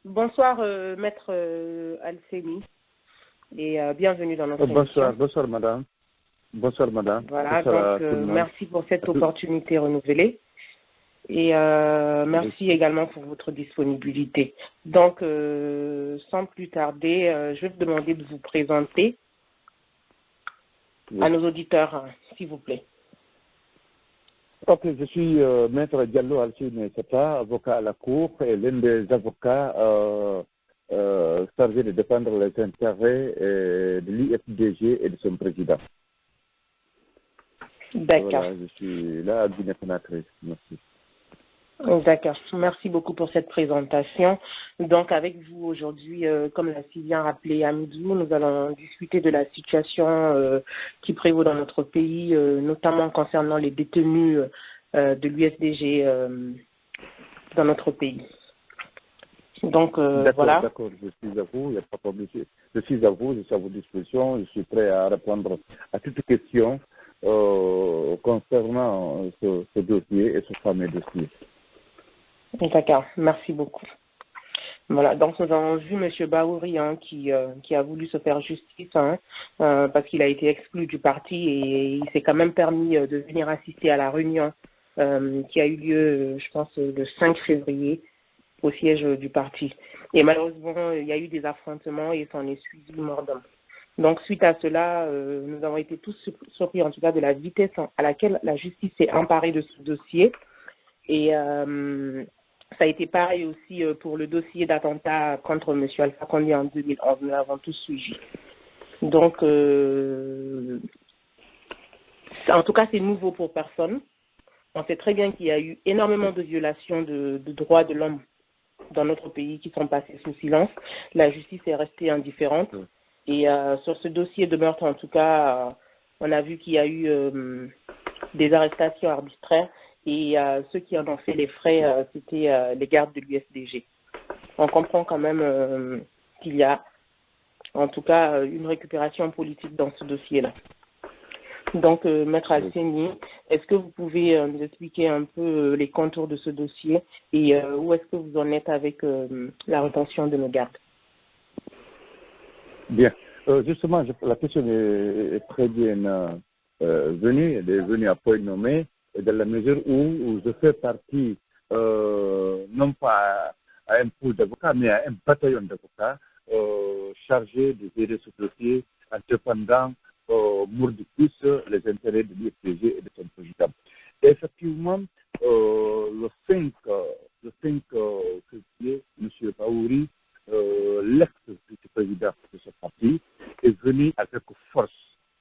Bonsoir, Maître Alseni, et bienvenue dans notre Bonsoir, émission. bonsoir madame. Bonsoir madame. Voilà, Bonsoir donc merci pour cette opportunité renouvelée et merci également pour votre disponibilité. Donc, sans plus tarder, je vais vous demander de vous présenter à nos auditeurs, s'il vous plaît. Ok, je suis Maître Diallo Alseni Sata, avocat à la Cour et l'un des avocats chargés de défendre les intérêts de l'IFDG et de son président. D'accord. Voilà, je suis là à Guinée-Conakry. Merci. D'accord. Merci beaucoup pour cette présentation. Donc, avec vous aujourd'hui, comme l'a si bien rappelé Amidou, nous allons discuter de la situation qui prévaut dans notre pays, notamment concernant les détenus de l'USDG dans notre pays. Donc, voilà. D'accord, je suis à vous, il n'y a pas de problème. Je suis à vous, je suis à vos dispositions, je suis prêt à répondre à toutes questions concernant ce dossier et ce fameux dossier. D'accord, merci beaucoup. Voilà, donc nous avons vu M. Bahouri qui a voulu se faire justice parce qu'il a été exclu du parti et il s'est quand même permis de venir assister à la réunion qui a eu lieu, je pense, le 5 février au siège du parti. Et malheureusement, il y a eu des affrontements et s'en est suivi mort d'homme. Donc, suite à cela, nous avons été tous surpris, en tout cas, de la vitesse à laquelle la justice s'est emparée de ce dossier. Et ça a été pareil aussi pour le dossier d'attentat contre M. Alpha Condé en 2011. Nous l'avons tous suivi. Donc, en tout cas, c'est nouveau pour personne. On sait très bien qu'il y a eu énormément de violations de droits de l'homme dans notre pays qui sont passées sous silence. La justice est restée indifférente. Et sur ce dossier de meurtre, en tout cas, on a vu qu'il y a eu des arrestations arbitraires et ceux qui en ont fait les frais, c'était les gardes de l'USDG. On comprend quand même qu'il y a, en tout cas, une récupération politique dans ce dossier-là. Donc, Maître Alseni, est-ce que vous pouvez nous expliquer un peu les contours de ce dossier et où est-ce que vous en êtes avec la rétention de nos gardes? Bien. Justement, la question est très bien venue. Elle est venue à point nommé, dans la mesure où je fais partie, non pas à un pool d'avocats, mais à un bataillon d'avocats chargé de gérer ce dossier en défendant de plus les intérêts de l'IFDG et de son président. Et effectivement, le 5 février, M. Bahouri, l'ex-président de ce parti, est venu avec force,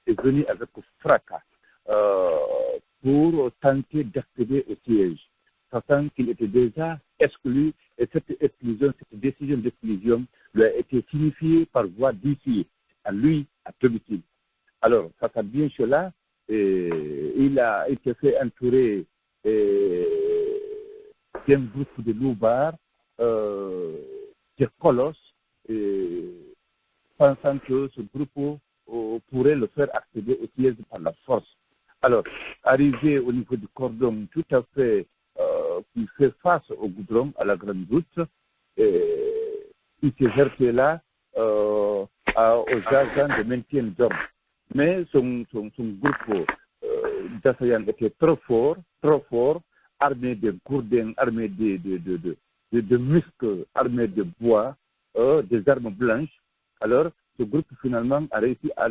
est venu avec fracas pour tenter d'accéder au siège, sachant qu'il était déjà exclu et cette exclusion, cette décision d'exclusion lui a été signifiée par voie d'huissier à lui, à domicile. Alors, face à bien cela, il a été fait entourer d'un groupe de loupards, de colosses, pensant que ce groupe pourrait le faire accéder au siège par la force. Alors, arrivé au niveau du cordon tout à fait qui fait face au goudron, à la grande route, il s'est heurté là aux agents de maintien d'ordre. Mais son groupe d'assaillants était trop fort, armé de gourdins, armé de muscles, armé de bois, des armes blanches. Alors, ce groupe finalement a réussi à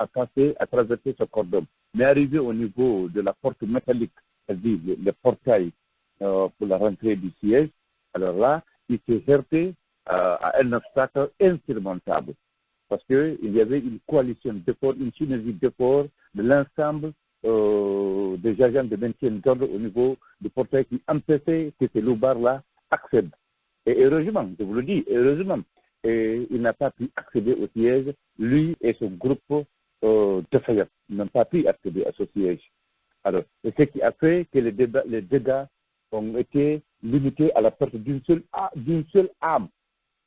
passer, à traverser ce cordon. Mais arrivé au niveau de la porte métallique, c'est-à-dire le portail pour la rentrée du siège, alors là, il s'est heurté à un obstacle insurmontable. Parce qu'il y avait une coalition d'efforts, une synergie d'efforts de l'ensemble des agents de maintien d'ordre au niveau du portail qui empêchait que ces loupards-là accèdent. Et heureusement, je vous le dis, heureusement, il n'a pas pu accéder au siège, lui et son groupe défaillant. Ils n'ont pas pu accéder à ce siège. Alors, c'est ce qui a fait que les dégâts ont été limités à la perte d'une seule âme.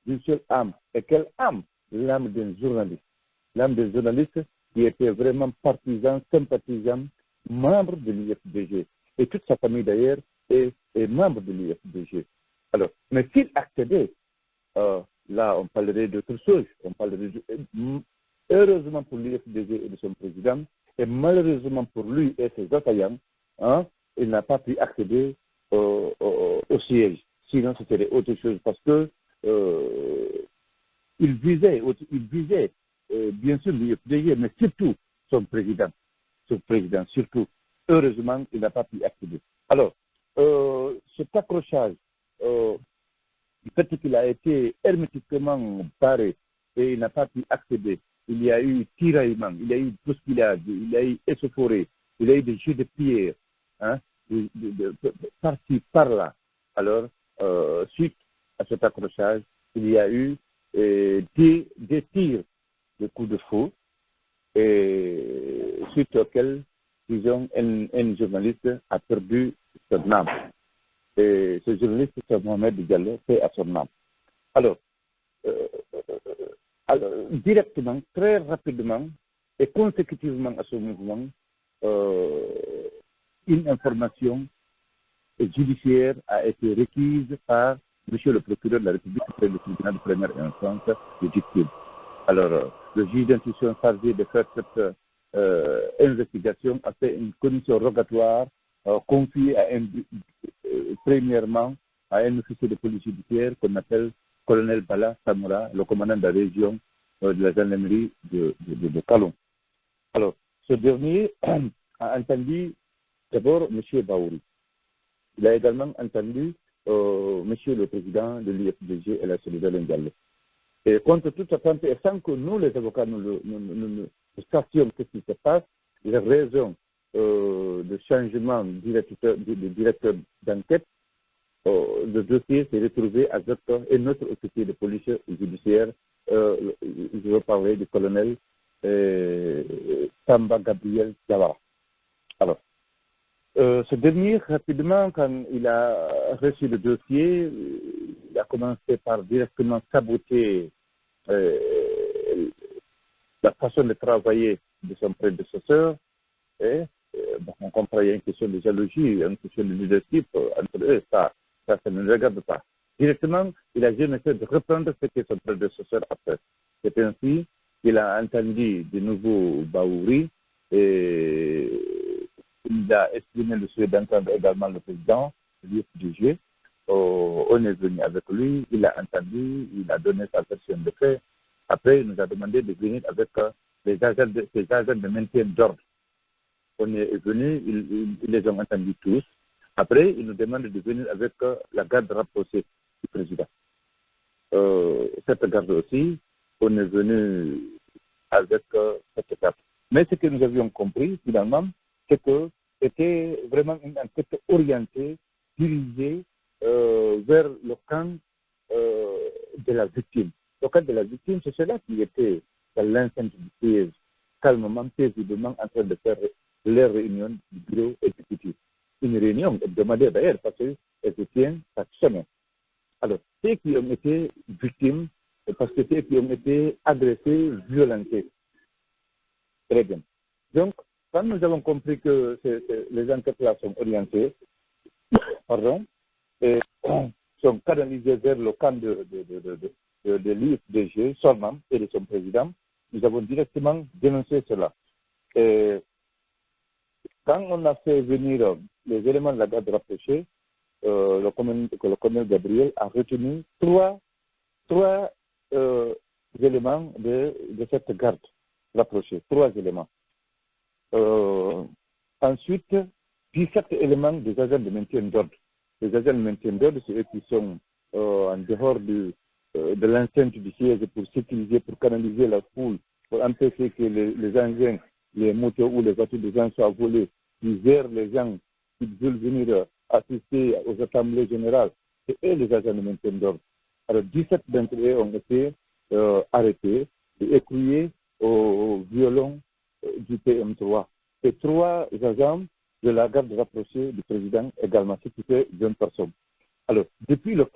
D'une seule âme. Et quelle âme? L'âme d'un journaliste. L'âme d'un journaliste qui était vraiment partisan, sympathisant, membre de l'IFDG. Et toute sa famille d'ailleurs est membre de l'IFDG. Alors, mais s'il accédait là, on parlerait d'autre chose. Heureusement pour l'UFDG et de son président, et malheureusement pour lui et ses assaillants, il n'a pas pu accéder au siège. Sinon, c'était autre chose parce que il visait bien sûr l'UFDG, mais surtout son président, surtout. Heureusement, il n'a pas pu accéder. Alors, cet accrochage, le fait qu'il a été hermétiquement barré et il n'a pas pu accéder, il y a eu tiraillement, il y a eu bousculade, il y a eu échauffourée, il y a eu des jeux de pierre, par-ci, par-là. Alors, suite à cet accrochage, il y a eu des tirs de coups de feu, et suite auquel, disons, un journaliste a perdu son âme. Et ce journaliste, c'est Mohamed Diallo, fait à son âme. Alors, directement, très rapidement et consécutivement à ce mouvement, une information judiciaire a été requise par M. le procureur de la République auprès du tribunal de première instance de victime. Alors, le juge d'instruction chargé de faire cette investigation a fait une commission rogatoire confiée premièrement à un officier de police judiciaire qu'on appelle colonel Bala Samoura, le commandant de la région de la gendarmerie de Kalon. Alors, ce dernier a entendu d'abord M. Baouri. Il a également entendu M. le président de l'UFDG et la Solidarité Ndiallo. Et contre toute attente, et sans que nous, les avocats, nous sachions ce qui se passe, les raisons de changement de directeur d'enquête, le dossier s'est retrouvé avec un autre officier de police judiciaire. Je veux parler du colonel Tamba Gabriel Diawara. Alors, ce dernier, rapidement, quand il a reçu le dossier, il a commencé par directement saboter la façon de travailler de son prédécesseur. Et on comprend qu'il y a une question de jalousie, une question de leadership entre eux. Ça ne nous regarde pas. Directement, il a jamais essayé de reprendre ce que son prédécesseur a fait. C'est ainsi qu'il a entendu de nouveau Baouri et il a exprimé le souhait d'entendre également le président du jeu. On est venu avec lui, il a entendu, il a donné sa version de fait. Après, il nous a demandé de venir avec ses agents de maintien d'ordre. On est venu, ils les ont entendus tous. Après, il nous demande de venir avec la garde rapprochée du président. Cette garde aussi, on est venu avec cette étape. Mais ce que nous avions compris, finalement, c'est que c'était vraiment une enquête orientée, dirigée vers le camp de la victime. Le camp de la victime, c'est cela qui était dans l'enceinte du siège, calmement, paisiblement, en train de faire les réunions du bureau exécutif. Une réunion hebdomadaire d'ailleurs, parce qu'elle se tient chaque semaine. Alors, ceux qui ont été victimes, parce que ceux qui ont été agressés, violentés. Très bien. Donc, quand nous avons compris que les enquêtes-là sont orientées, et sont canalisées vers le camp de l'UFDG, seulement, et de son président, nous avons directement dénoncé cela. Et quand on a fait venir les éléments de la garde rapprochée, le colonel Gabriel a retenu trois éléments de cette garde rapprochée. 3 éléments. Ensuite, 17 éléments des agents de maintien d'ordre. Les agents de maintien d'ordre, c'est eux qui sont en dehors de l'enceinte du siège pour sécuriser, pour canaliser la foule, pour empêcher que les engins, les motos ou les voitures des gens soient volés, qui gèrent les gens qui veulent venir assister aux assemblées générales. C'est eux les agents de maintien d'ordre. Alors, 17 d'entre eux ont été arrêtés et écroués au violon du PM3. Et 3 agents de la garde rapprochée du président également, ce qui fait 20 personnes. Alors, depuis le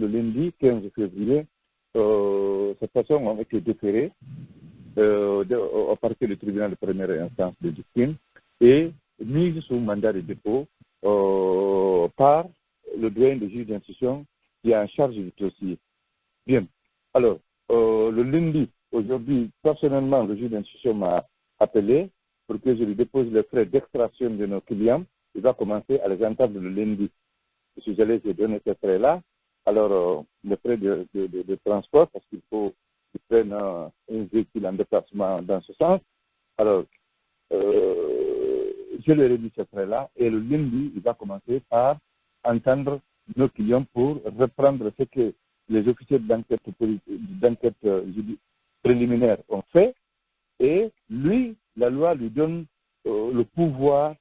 lundi 15 février, ces personnes ont été déférées au parquet du tribunal de première instance de victime et mises sous mandat de dépôt par le doyen de juge d'instruction qui est en charge du dossier. Bien. Alors, le lundi, aujourd'hui, personnellement, le juge d'instruction m'a appelé pour que je lui dépose les frais d'extraction de nos clients. Il va commencer à les entendre le lundi. Je suis allé lui donner ces frais-là. Alors, les frais de transport, parce qu'il faut qu'ils prennent un véhicule en déplacement dans ce sens. Alors, je leur ai dit ces frais-là. Et le lundi, il va commencer par entendre nos clients pour reprendre ce que les officiers d'enquête préliminaire ont fait. Et lui, la loi lui donne le pouvoir,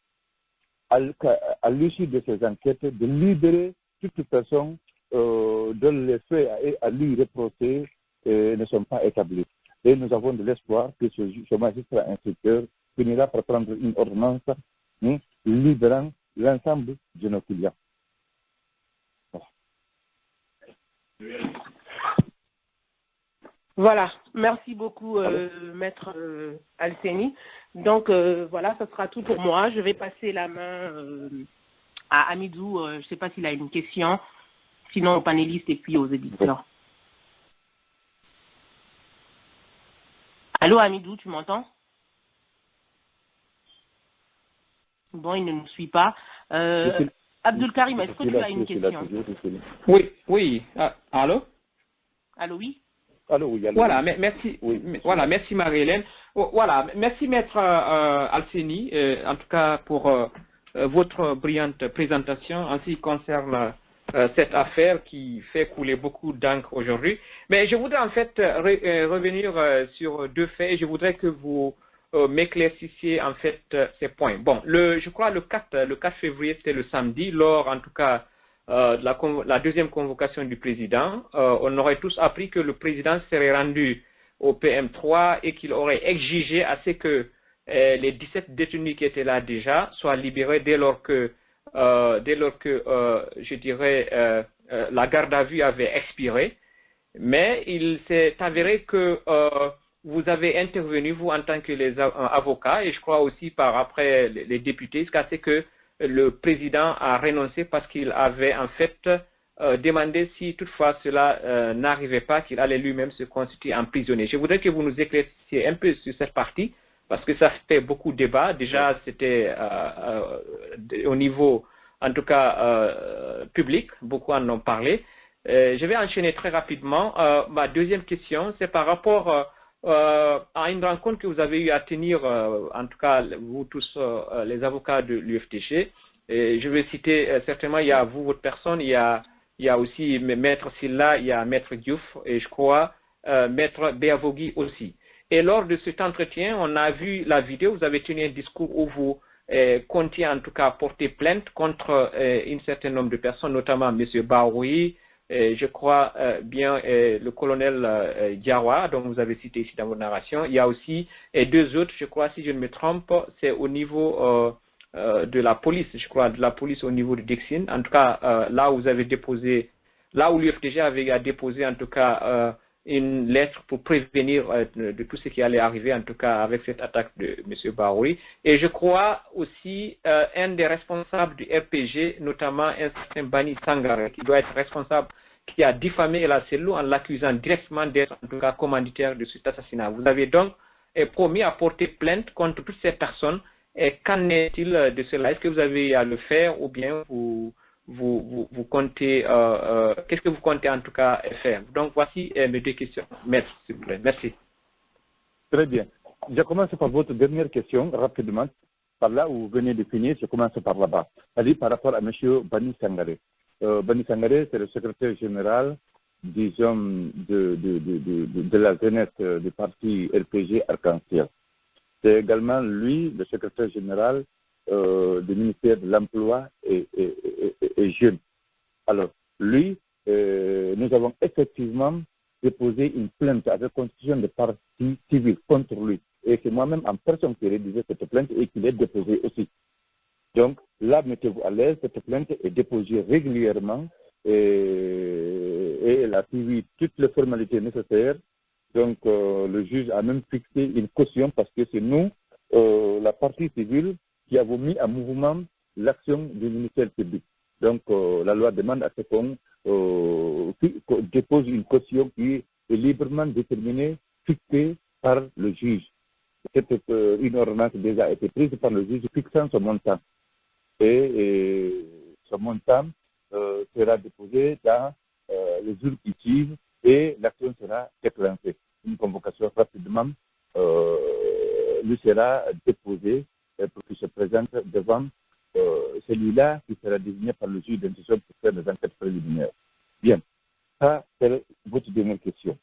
à l'issue de ces enquêtes, de libérer toute personne dont les faits à lui reprochés ne sont pas établis. Et nous avons de l'espoir que ce magistrat instructeur finira par prendre une ordonnance libérant l'ensemble de nos clients. Voilà, merci beaucoup Maître Alseni. Donc voilà, ça sera tout pour moi. Je vais passer la main à Amidou. Je ne sais pas s'il a une question, sinon aux panélistes et puis aux éditeurs. Allô Amidou, tu m'entends? Bon, il ne nous suit pas. Abdul Karim, est-ce que tu as une question? Oui. Allô? Allô, oui? Allô, oui, allô. Voilà, merci. Oui, voilà, merci Marie-Hélène. Voilà, merci Maître Alseni, en tout cas pour votre brillante présentation en ce qui concerne cette affaire qui fait couler beaucoup d'encre aujourd'hui. Mais je voudrais en fait revenir sur deux faits et je voudrais que vous m'éclaircissiez en fait ces points. Bon, je crois le 4 février, c'était le samedi, lors en tout cas la deuxième convocation du président, on aurait tous appris que le président serait rendu au PM3 et qu'il aurait exigé à ce que les 17 détenus qui étaient là déjà soient libérés dès lors que je dirais, la garde à vue avait expiré. Mais il s'est avéré que vous avez intervenu, vous en tant que les avocats, et je crois aussi par après les députés, jusqu'à ce que le président a renoncé parce qu'il avait en fait demandé si toutefois cela n'arrivait pas, qu'il allait lui-même se constituer en prisonnier. Je voudrais que vous nous éclaircissiez un peu sur cette partie, parce que ça fait beaucoup de débats. Déjà, c'était au niveau, en tout cas, public, beaucoup en ont parlé. Je vais enchaîner très rapidement. Ma deuxième question, c'est par rapport à une rencontre que vous avez eu à tenir, en tout cas, vous tous, les avocats de l'UFTG. Je vais citer certainement, il y a vous, votre personne, il y a aussi Maître Silla, il y a Maître Diouf, et je crois Maître Beavogui aussi. Et lors de cet entretien, on a vu la vidéo, vous avez tenu un discours où vous comptiez en tout cas porter plainte contre un certain nombre de personnes, notamment M. Baoui, je crois bien le colonel Diawa, dont vous avez cité ici dans votre narration. Il y a aussi deux autres, je crois, si je ne me trompe, c'est au niveau de la police, je crois, de la police au niveau de Dixine. En tout cas, là où vous avez déposé, là où l'UFTG avait déposé en tout cas une lettre pour prévenir de tout ce qui allait arriver, en tout cas avec cette attaque de M. Baoui. Et je crois aussi un des responsables du RPG, notamment un certain Bani Sangare, qui doit être responsable, qui a diffamé la cellule en l'accusant directement d'être en tout cas commanditaire de cet assassinat. Vous avez donc promis à porter plainte contre toutes ces personnes. Et qu'en est-il de cela? Est-ce que vous avez à le faire ou bien vous comptez, qu'est-ce que vous comptez en tout cas faire? Donc voici mes deux questions. Merci, s'il vous plaît. Merci. Très bien. Je commence par votre dernière question, rapidement. Par là où vous venez de finir, je commence par là-bas. C'est-à-dire par rapport à M. Bani Sangare. Bani Sangare, c'est le secrétaire général, disons, de la jeunesse du parti RPG Arc-en-Ciel. C'est également lui, le secrétaire général du ministère de l'Emploi et Jeunes. Alors, lui, nous avons effectivement déposé une plainte avec constitution de partie civile contre lui. Et c'est moi-même en personne qui ai rédigé cette plainte et qui l'ai déposée aussi. Donc, là, mettez-vous à l'aise, cette plainte est déposée régulièrement et elle a suivi toutes les formalités nécessaires. Donc, le juge a même fixé une caution parce que c'est nous, la partie civile, qui avons mis en mouvement l'action du ministère public. Donc, la loi demande à ce qu'on dépose une caution qui est librement déterminée, fixée par le juge. Une ordonnance a déjà été prise par le juge fixant ce montant. Et ce montant sera déposé dans les jours qui suivent et l'action sera déclenchée. Une convocation rapidement lui sera déposée pour qu'il se présente devant celui-là qui sera désigné par le juge d'instruction pour faire des enquêtes préliminaires. Bien, ça c'est votre dernière question.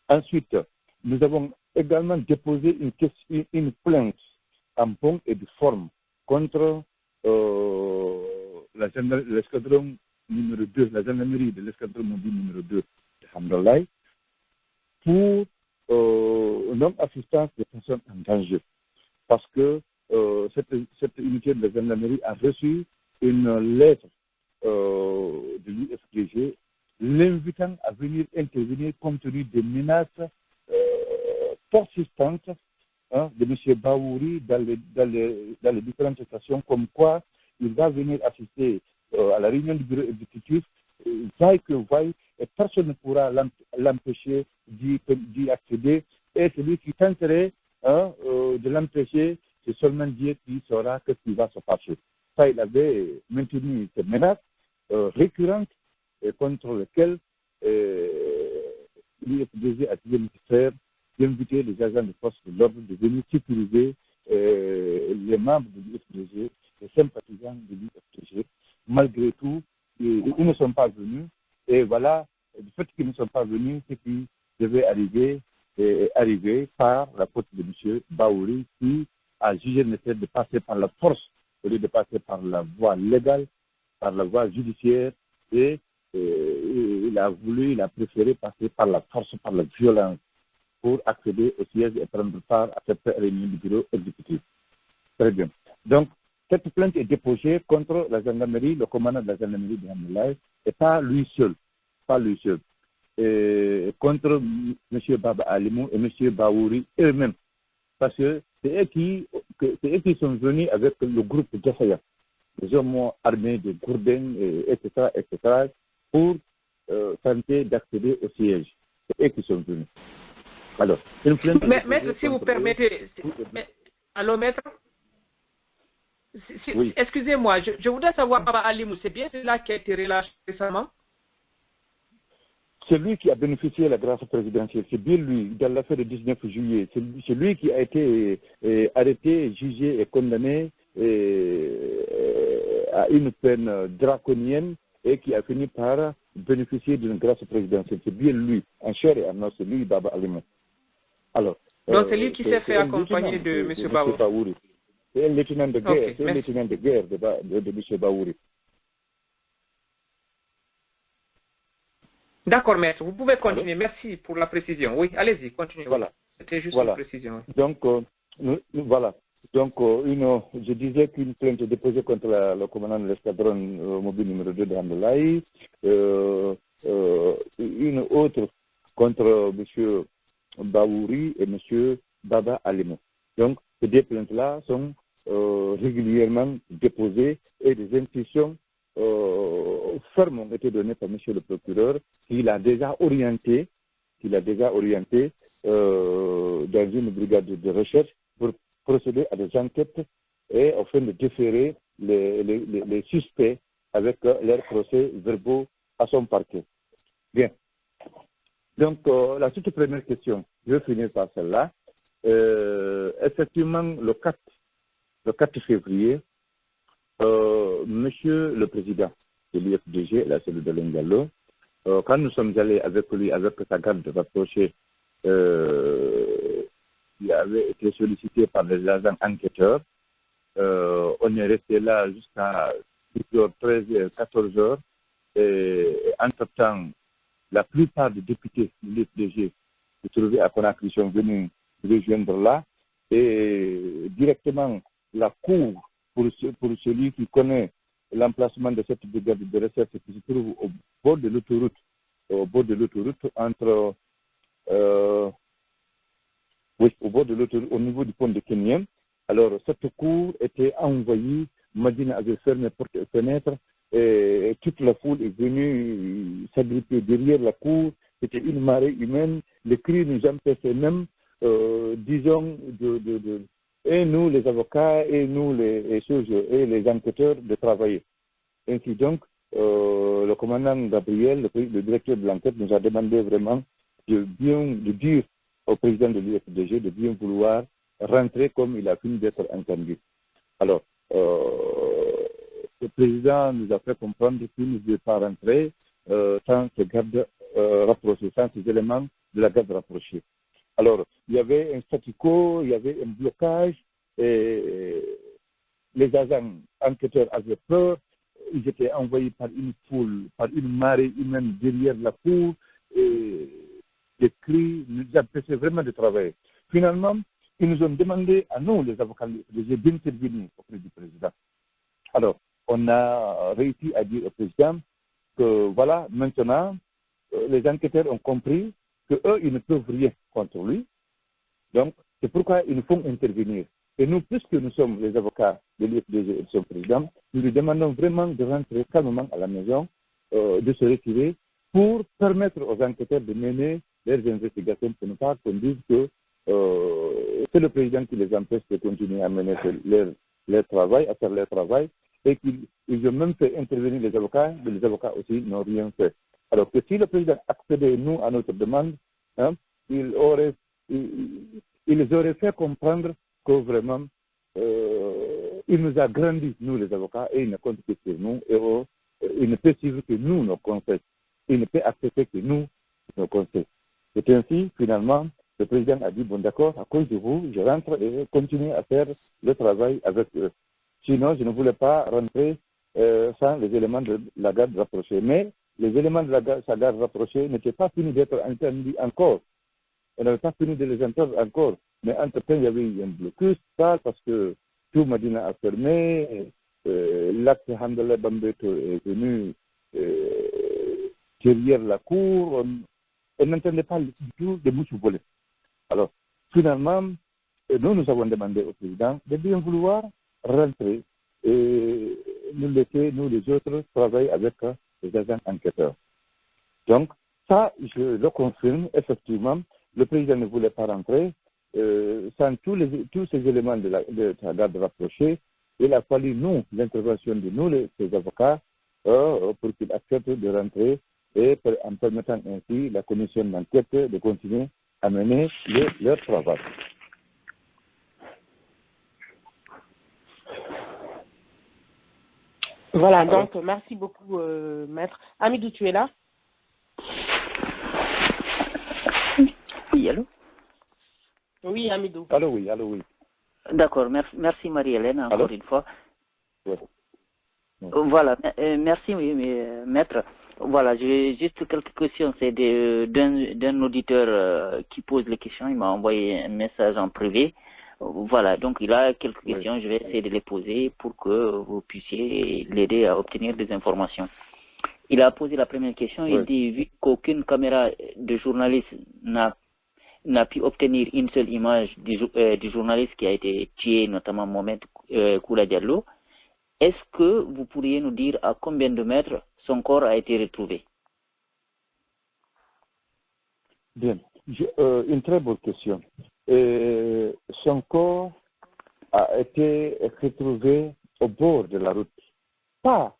Ensuite, nous avons également déposé une plainte en fond et de forme contre l'escadron numéro 2, la gendarmerie de l'escadron mobile numéro 2 de Hamdallah pour non-assistance des personnes en danger. Parce que cette unité de la gendarmerie a reçu une lettre de l'UFDG l'invitant à venir intervenir compte tenu des menaces persistantes de M. Baouri dans les différentes stations, comme quoi il va venir assister à la réunion du bureau exécutif, vaille que vaille, et personne ne pourra l'empêcher d'y accéder. Et celui qui tenterait de l'empêcher, c'est seulement Dieu qui saura ce qui va se passer. Ça, il avait maintenu ces menaces récurrentes contre lesquelles l'UFDG a été nécessaire d'inviter les agents de force de l'ordre de venir sécuriser les membres de l'UFDG, les sympathisants de l'UFDG. Malgré tout, ils ne sont pas venus. Et voilà, le fait qu'ils ne sont pas venus, c'est qui devait arriver par la faute de M. Baouri, qui a jugé nécessaire de passer par la force au lieu de passer par la voie légale, par la voie judiciaire, et il a préféré passer par la force, par la violence, pour accéder au siège et prendre part à cette réunion du bureau exécutif. Très bien. Donc, cette plainte est déposée contre la gendarmerie, le commandant de la gendarmerie de Hamdallah, et pas lui seul. Contre M. Baba Alimou et M. Baouri eux-mêmes. Parce que c'est eux qui sont venus avec le groupe Jaffaya, les hommes armés de Gourdin, etc., pour tenter d'accéder au siège. C'est eux qui sont venus. Alors, maître, si vous permettez. Allô, maître? Oui. Excusez-moi, je voudrais savoir, Baba Alimou, c'est bien celui-là qui a été relâché récemment? C'est lui qui a bénéficié de la grâce présidentielle. C'est bien lui, dans l'affaire du 19 juillet. C'est lui qui a été arrêté, jugé et condamné à une peine draconienne et qui a fini par bénéficier d'une grâce présidentielle. C'est bien lui, en chair et en os, c'est lui, Baba Alimou. Alors, donc c'est lui qui s'est fait accompagner de M. Baouri. C'est un lieutenant de guerre, okay, c'est un lieutenant de guerre de M. Baouri. D'accord, maître. Vous pouvez continuer. Alors, merci pour la précision. Oui, allez-y, continuez. Voilà. C'était juste une précision. Donc, voilà. Donc, je disais qu'une plainte est déposée contre le commandant de l'escadron mobile numéro 2 de Hamdallah, une autre contre M. Baouri et M. Baba Alimou. Donc, ces deux plaintes-là sont régulièrement déposées et des instructions fermes ont été données par M. le procureur, qui l'a déjà orienté dans une brigade de recherche pour procéder à des enquêtes et afin de déférer les suspects avec leurs procès verbaux à son parquet. Bien. Donc, la toute première question, je vais finir par celle-là. Effectivement, le 4 février, Monsieur le Président de l'UFDG, la cellule de Lengalo, quand nous sommes allés avec lui, avec sa garde rapprochée, il avait été sollicité par les agents enquêteurs. On est resté là jusqu'à 13h, 14h. Et entre-temps, la plupart des députés de l'UFDG se trouvaient à Conakry sont venus rejoindre là. Et directement, la cour, pour celui qui connaît l'emplacement de cette brigade de recherche qui se trouve au bord de l'autoroute, entre au bord de l'autoroute, au niveau du pont de Kenyan. Alors, cette cour était envahie, Madina avait fermé portes et fenêtres, Et toute la foule est venue s'agripper derrière la cour. C'était une marée humaine. Les cris nous empêchaient même, disons, et nous les avocats, et nous les enquêteurs de travailler. Ainsi donc, le commandant Gabriel, le directeur de l'enquête, nous a demandé vraiment de dire au président de l'UFDG de bien vouloir rentrer comme il a fini d'être entendu. Alors, le président nous a fait comprendre qu'il ne veut pas rentrer sans ces gardes rapprochés, sans ces éléments de la garde rapprochée. Alors, il y avait un statu quo, il y avait un blocage, et les agents enquêteurs avaient peur, ils étaient envoyés par une foule, par une marée humaine derrière la cour, et les cris nous empêchaient vraiment de travailler. Finalement, ils nous ont demandé à nous, les avocats, d'intervenir auprès du président. Alors, on a réussi à dire au président que voilà, maintenant, les enquêteurs ont compris qu'eux, ils ne peuvent rien contre lui. Donc, c'est pourquoi ils nous font intervenir. Et nous, puisque nous sommes les avocats de l'UFDG et de son président, nous lui demandons vraiment de rentrer calmement à la maison, de se retirer, pour permettre aux enquêteurs de mener leurs investigations, pour ne pas qu'on dise que c'est le président qui les empêche de continuer à mener leur travail, à faire leur travail, et qu'ils ont même fait intervenir les avocats, mais les avocats aussi n'ont rien fait. Alors que si le président accédait, nous, à notre demande, hein, il les aurait fait comprendre que vraiment, il nous a grandi, nous les avocats, et il ne compte que sur nous, et il ne peut suivre que nous nos conseils. Il ne peut accepter que nous nos conseils. Et ainsi, finalement, le président a dit, bon d'accord, à cause de vous, je rentre et continue à faire le travail avec eux. Sinon, je ne voulais pas rentrer sans les éléments de la garde rapprochée. Mais les éléments de sa garde rapprochée n'étaient pas finis d'être entendus encore. On n'avait pas fini de les entendre encore. Mais entre-temps, il y avait eu un blocus, parce que tout Madina a fermé, l'acte Hamdallah Bambeto est venu derrière la cour, on n'entendait pas du tout de bouche volée. Alors, finalement, nous avons demandé au président de bien vouloir rentrer et nous laisser, nous les autres, travailler avec les agents enquêteurs. Donc, ça, je le confirme, effectivement, le président ne voulait pas rentrer. Sans tous ces éléments de la garde rapprochée, il a fallu, nous, l'intervention de nous, les avocats, pour qu'ils acceptent de rentrer et en permettant ainsi la commission d'enquête de continuer à mener leur travail. Voilà, alors, donc merci beaucoup, Maître. Amidou, tu es là? Oui, allô? Oui, Amidou. Allô, oui, allô, oui. D'accord, merci Marie-Hélène, encore une fois. Oui. Voilà, merci, oui, Maître. Voilà, j'ai juste quelques questions. C'est d'un auditeur qui pose les questions. Il m'a envoyé un message en privé. Voilà, donc il a quelques questions. Je vais essayer de les poser pour que vous puissiez l'aider à obtenir des informations. Il a posé la première question. Il dit, vu qu'aucune caméra de journaliste n'a pu obtenir une seule image du journaliste qui a été tué, notamment Mohamed Koula Diallo, est-ce que vous pourriez nous dire à combien de mètres son corps a été retrouvé? Bien, une très bonne question. Son corps a été retrouvé au bord de la route, pas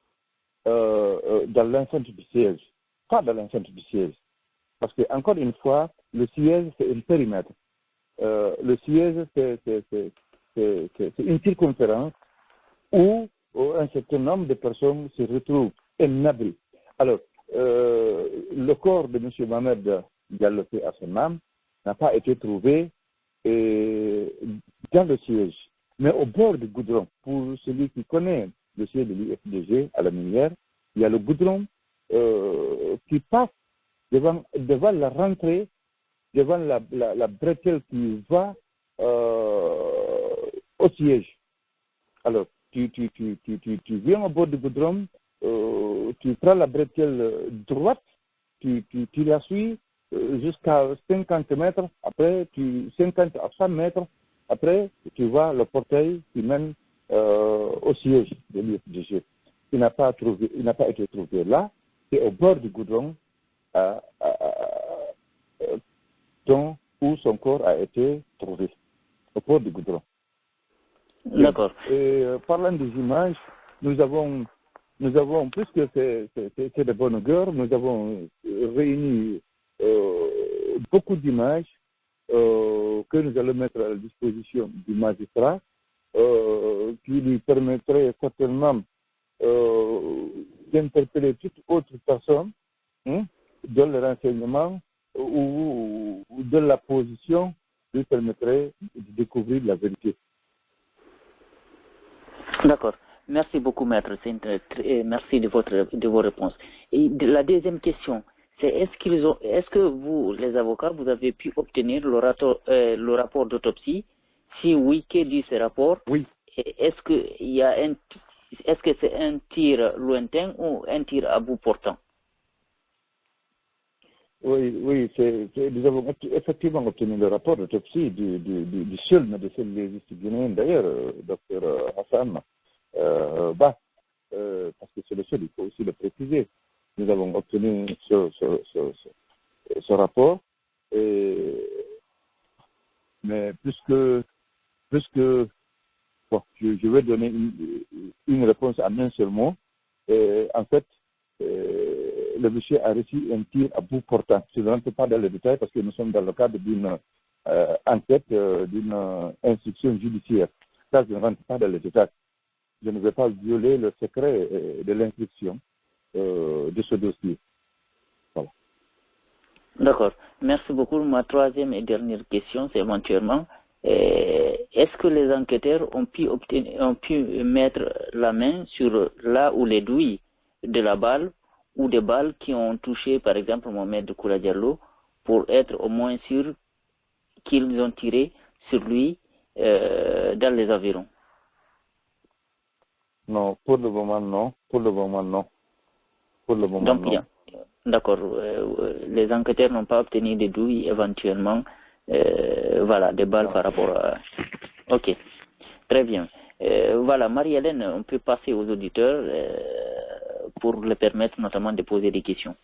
dans l'enceinte du siège, parce que encore une fois, le siège c'est un périmètre. Le siège c'est une circonférence où un certain nombre de personnes se retrouvent, un abri. Alors, le corps de M. Mohamed Diallo à son âme n'a pas été trouvé dans le siège, mais au bord du goudron. Pour celui qui connaît le siège de l'UFDG à la Minière, il y a le goudron qui passe devant la rentrée, devant la bretelle qui va au siège. Alors, tu viens au bord du goudron, tu prends la bretelle droite, tu la suis jusqu'à 50 mètres, après 50 à 100 mètres, après tu vois le portail qui mène au siège de l'UFDG. il n'a pas été trouvé là, c'est au bord du goudron où son corps a été trouvé, au bord du goudron. D'accord. Et parlant des images, nous avons, puisque c'est de bonne guerre, nous avons réuni beaucoup d'images que nous allons mettre à la disposition du magistrat, qui lui permettrait certainement d'interpeller toute autre personne dont le renseignement ou de la position lui permettrait de découvrir la vérité. D'accord. Merci beaucoup, maître. Merci de vos réponses. Et la deuxième question, c'est est-ce que vous, les avocats, vous avez pu obtenir le rapport d'autopsie? Si oui, que dit ce rapport? Oui. Et est-ce que c'est un tir lointain ou un tir à bout portant? Oui, nous avons effectivement obtenu le rapport d'autopsie du seul médecin légiste guinéen, d'ailleurs, Dr Hassan Ba, parce que c'est le seul, il faut aussi le préciser. Nous avons obtenu ce rapport, mais puisque bon, je vais donner une réponse en un seul mot. En fait, le monsieur a reçu un tir à bout portant. Je ne rentre pas dans les détails parce que nous sommes dans le cadre d'une enquête, d'une instruction judiciaire. Ça, je ne rentre pas dans les détails. Je ne vais pas violer le secret de l'instruction de ce dossier. Voilà. D'accord. Merci beaucoup. Ma troisième et dernière question, c'est éventuellement, est-ce que les enquêteurs ont pu mettre la main sur là où les douilles de la balle ou des balles qui ont touché, par exemple, Mohamed Koura Diallo, pour être au moins sûr qu'ils ont tiré sur lui dans les environs? Non, pour le moment, non. Donc, non. D'accord. Les enquêteurs n'ont pas obtenu des douilles, éventuellement, des balles par rapport à... Ok, très bien. Voilà, Marie-Hélène, on peut passer aux auditeurs pour leur permettre notamment de poser des questions.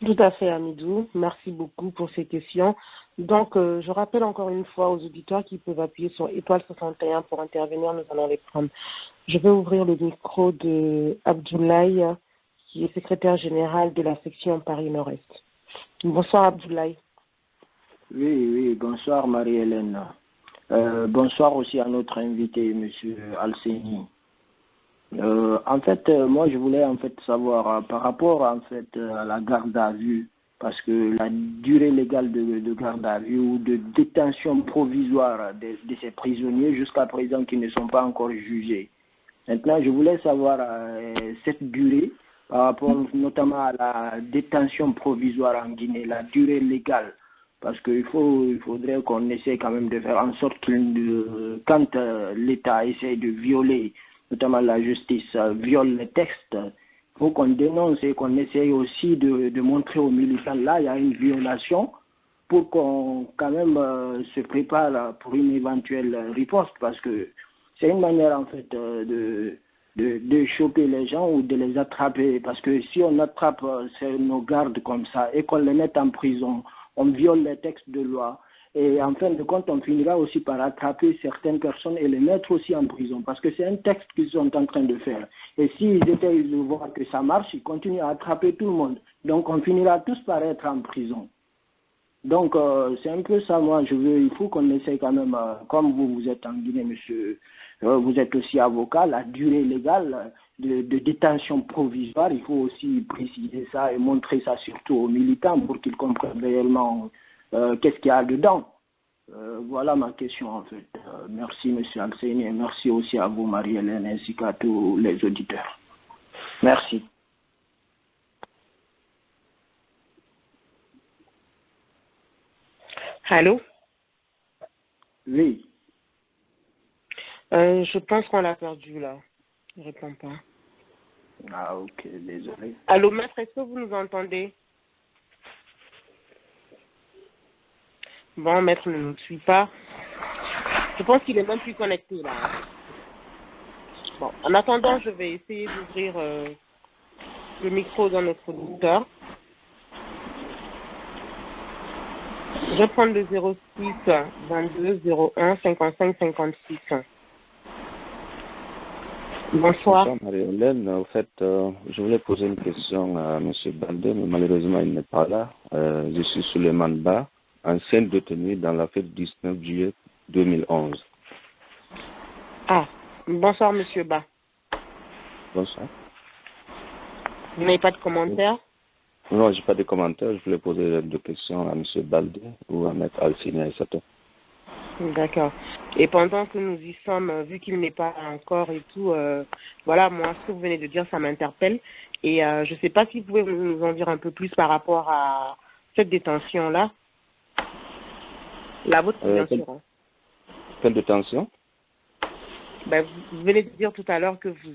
Tout à fait, Amidou. Merci beaucoup pour ces questions. Donc, je rappelle encore une fois aux auditeurs qui peuvent appuyer sur étoile 61 pour intervenir. Nous allons les prendre. Je vais ouvrir le micro de Abdoulaye, qui est secrétaire général de la section Paris Nord-Est. Bonsoir, Abdoulaye. Oui, bonsoir, Marie-Hélène. Bonsoir aussi à notre invité, M. Alseni. En fait, moi, je voulais savoir par rapport à la garde à vue, parce que la durée légale de garde à vue ou de détention provisoire de ces prisonniers jusqu'à présent qui ne sont pas encore jugés. Maintenant, je voulais savoir cette durée par rapport notamment à la détention provisoire en Guinée, la durée légale. Parce qu'il faudrait qu'on essaie quand même de faire en sorte que quand l'État essaie de violer, notamment la justice, viole les textes, il faut qu'on dénonce et qu'on essaye aussi de montrer aux militants, là, il y a une violation, pour qu'on quand même se prépare pour une éventuelle riposte, parce que c'est une manière en fait de choper les gens ou de les attraper, parce que si on attrape nos gardes comme ça et qu'on les met en prison, on viole les textes de loi. Et en fin de compte, on finira aussi par attraper certaines personnes et les mettre aussi en prison. Parce que c'est un texte qu'ils sont en train de faire. Et s'ils essayent de voir que ça marche, ils continuent à attraper tout le monde. Donc on finira tous par être en prison. Donc c'est un peu ça, moi, il faut qu'on essaye quand même, comme vous êtes en Guinée, monsieur, vous êtes aussi avocat, la durée légale de détention provisoire, il faut aussi préciser ça et montrer ça surtout aux militants pour qu'ils comprennent réellement qu'est-ce qu'il y a dedans. Voilà ma question en fait. Merci monsieur Alseni et merci aussi à vous Marie-Hélène ainsi qu'à tous les auditeurs. Merci. Allô? Oui. Je pense qu'on l'a perdu là. Il ne répond pas. Ah ok, désolé. Allô, maître, est-ce que vous nous entendez? Bon, maître ne nous suit pas. Je pense qu'il est même plus connecté là. Bon, en attendant, je vais essayer d'ouvrir le micro dans notre auditeur. Je vais prendre le 06 22 01 55 56. Bonsoir. Bonsoir Marie-Hélène. En fait, je voulais poser une question à M. Baldé, mais malheureusement il n'est pas là. Je suis Souleymane Ba, ancien détenu dans l'affaire du 19 juillet 2011. Ah, bonsoir Monsieur Ba. Bonsoir. Vous n'avez pas de commentaires? Non, je n'ai pas de commentaires. Je voulais poser deux questions à M. Baldé ou à M. Alcina et Sato. D'accord. Et pendant que nous y sommes, vu qu'il n'est pas encore et tout, voilà, moi, ce que vous venez de dire, ça m'interpelle. Et je ne sais pas si vous pouvez nous en dire un peu plus par rapport à cette détention-là. La vôtre, bien sûr. Quelle détention? Ben, vous venez de dire tout à l'heure que vous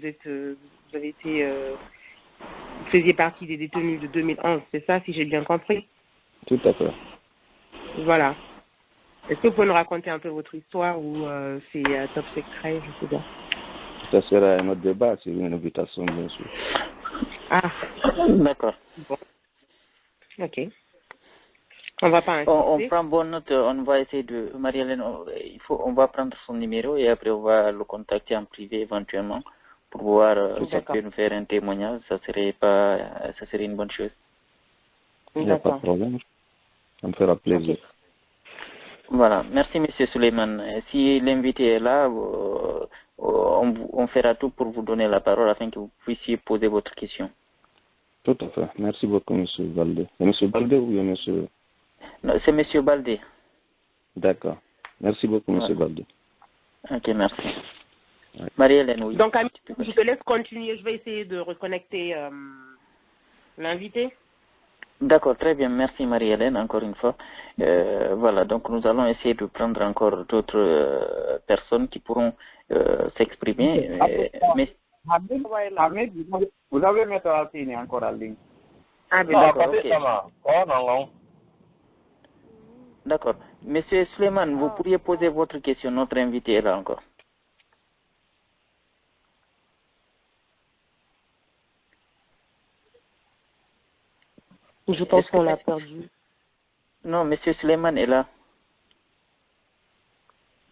avez été, vous faisiez partie des détenus de 2011, c'est ça, si j'ai bien compris? Tout à fait. Voilà. Est-ce que vous pouvez nous raconter un peu votre histoire ou c'est top secret, je sais pas. Ça sera un autre débat, c'est une invitation, bien sûr. Ah, D'accord. bon. Ok. On va pas On prend bonne note, on va essayer de... Marie-Hélène, on va prendre son numéro et après on va le contacter en privé éventuellement pour voir si on peut nous faire un témoignage. Ça serait une bonne chose. Il n'y a pas de problème. Ça me fera plaisir. Okay. Voilà. Merci, M. Souleymane. Si l'invité est là, on fera tout pour vous donner la parole afin que vous puissiez poser votre question. Tout à fait. Merci beaucoup, M. Baldé. M. Baldé ou M. Non, c'est M. Baldé. D'accord. Merci beaucoup, M. Baldé. Ok, merci. Ouais. Marie-Hélène, oui. Donc, je te laisse continuer. Je vais essayer de reconnecter l'invité. D'accord, très bien. Merci Marie-Hélène, encore une fois. Voilà, donc nous allons essayer de prendre encore d'autres personnes qui pourront s'exprimer. Mais... Vous avez mettre à la encore en ligne. Ah, bien d'accord, ok. D'accord. Monsieur Souleymane, vous pourriez poser votre question. Notre invité est là encore. Je pense qu'on l'a perdu. Non, Monsieur Souleymane est là.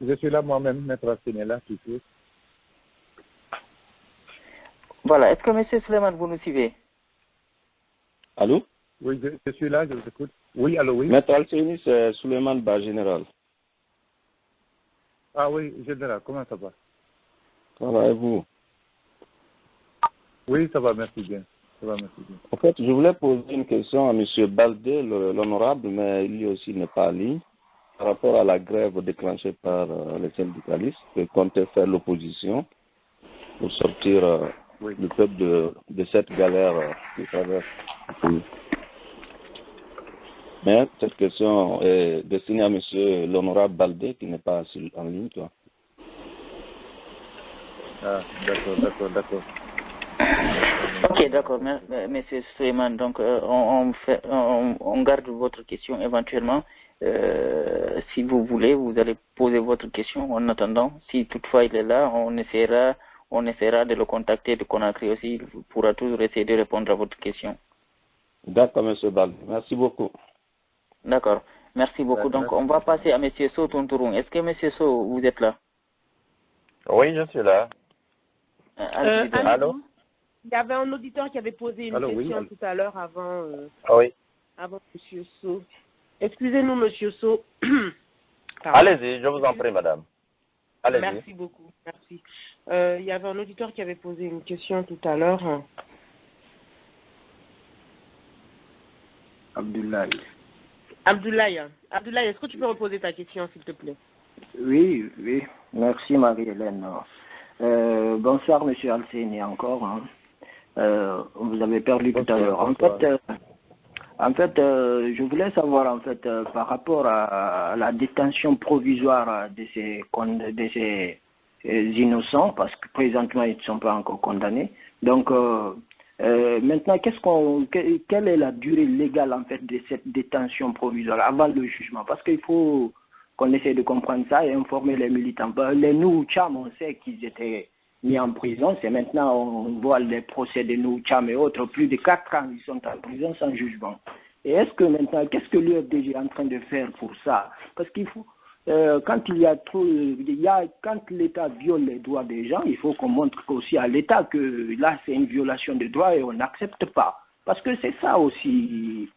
Je suis là moi-même, Maître Racine est là, toujours. Voilà. Est-ce que Monsieur Souleymane, vous nous suivez? Allô? Oui, je suis là, je vous écoute. Oui, allô, oui. Maître Alcini, c'est Souleymane Ba, général. Ah oui, général, comment ça va? Ça va et vous? Oui, ça va, merci bien. En fait, je voulais poser une question à M. Baldé, l'honorable, mais lui aussi n'est pas en ligne, par rapport à la grève déclenchée par les syndicalistes qui comptaient faire l'opposition pour sortir le peuple de cette galère qui traverse le pays. Mais cette question est destinée à M. l'honorable Baldé qui n'est pas en ligne. Toi. Ah, d'accord. Ok, d'accord, Monsieur Souleymane. Donc, on garde votre question éventuellement. Si vous voulez, vous allez poser votre question en attendant. Si toutefois il est là, on essaiera de le contacter de Conakry aussi. Il pourra toujours essayer de répondre à votre question. D'accord, Monsieur Baldé. Merci beaucoup. D'accord. Merci beaucoup. Donc, on va passer à Monsieur So Tontourou. Est-ce que Monsieur So, vous êtes là? Oui, je suis là. Allô? Il y avait un auditeur qui avait posé une question tout à l'heure avant Monsieur So. Excusez-nous, Monsieur So. Allez-y, je vous en prie, madame. Allez-y. Merci beaucoup, merci. Il y avait un auditeur qui avait posé une question tout à l'heure. Abdoulaye, est-ce que tu peux reposer ta question, s'il te plaît? Oui. Merci, Marie-Hélène. Bonsoir, Monsieur Alcini, encore. Vous avez perdu tout à l'heure. En fait, je voulais savoir, par rapport à la détention provisoire de ces innocents, parce que présentement, ils ne sont pas encore condamnés. Donc, maintenant, quelle est la durée légale, en fait, de cette détention provisoire avant le jugement? Parce qu'il faut qu'on essaie de comprendre ça et informer les militants. Nous, Tcham, on sait qu'ils étaient mis en prison. C'est maintenant, on voit les procès de Noucham et autres, plus de 4 ans, ils sont en prison sans jugement. Et est-ce que maintenant, qu'est-ce que l'UFDG est en train de faire pour ça? Parce qu'il faut, quand quand l'État viole les droits des gens, il faut qu'on montre aussi à l'État que là, c'est une violation des droits et on n'accepte pas. Parce que c'est ça aussi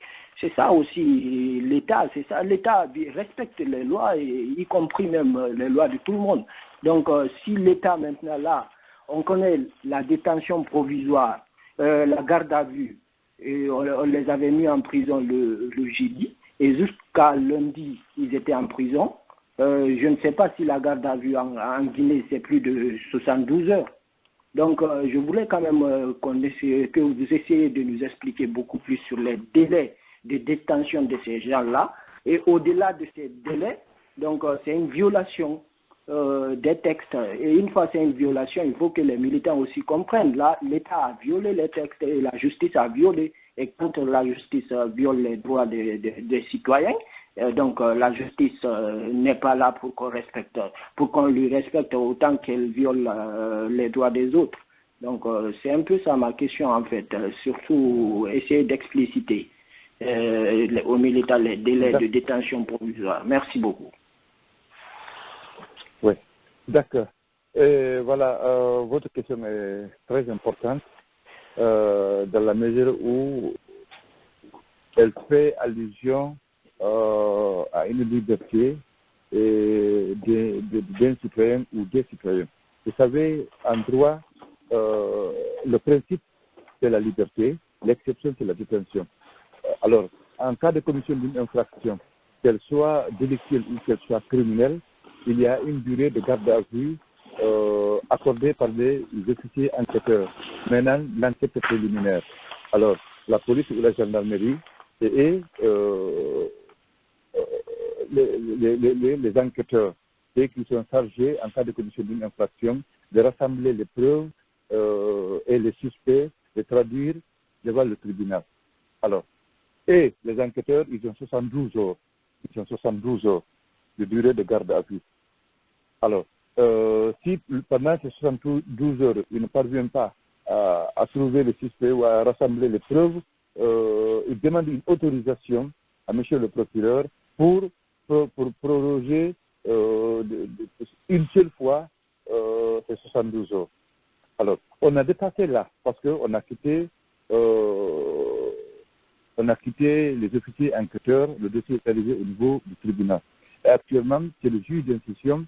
l'État, l'État respecte les lois, y compris même les lois de tout le monde. Donc, si l'État maintenant là, on connaît la détention provisoire, la garde à vue, et on les avait mis en prison le jeudi, et jusqu'à lundi, ils étaient en prison. Je ne sais pas si la garde à vue en Guinée, c'est plus de 72 heures. Donc, je voulais quand même que vous essayiez de nous expliquer beaucoup plus sur les délais de détention de ces gens-là. Et au-delà de ces délais, donc c'est une violation des textes. Et une fois c'est une violation, il faut que les militants aussi comprennent. Là, l'État a violé les textes et la justice a violé. Et quand la justice viole les droits des citoyens, donc la justice n'est pas là pour qu'on lui respecte autant qu'elle viole les droits des autres. Donc c'est un peu ça ma question en fait. Surtout essayer d'expliciter aux militants les délais de détention provisoire. Merci beaucoup. Oui, d'accord. Voilà, votre question est très importante dans la mesure où elle fait allusion à une liberté d'un citoyen ou des citoyens. Vous savez, en droit, le principe c'est la liberté, l'exception c'est la détention. Alors, en cas de commission d'une infraction, qu'elle soit délictuelle ou qu'elle soit criminelle, il y a une durée de garde à vue accordée par les officiers enquêteurs. Maintenant, l'enquête préliminaire. Alors, la police ou la gendarmerie et les enquêteurs et qui sont chargés, en cas de commission d'une infraction, de rassembler les preuves et les suspects, de traduire devant le tribunal. Alors, et les enquêteurs, ils ont 72 jours. Ils ont 72 jours de durée de garde à vue. Alors, si pendant ces 72 heures, ils ne parviennent pas à trouver les suspects ou à rassembler les preuves, ils demandent une autorisation à monsieur le procureur pour proroger une seule fois ces 72 heures. Alors, on a dépassé là, parce qu'on a quitté les officiers enquêteurs, le dossier est arrivé au niveau du tribunal. Et actuellement, c'est le juge d'instruction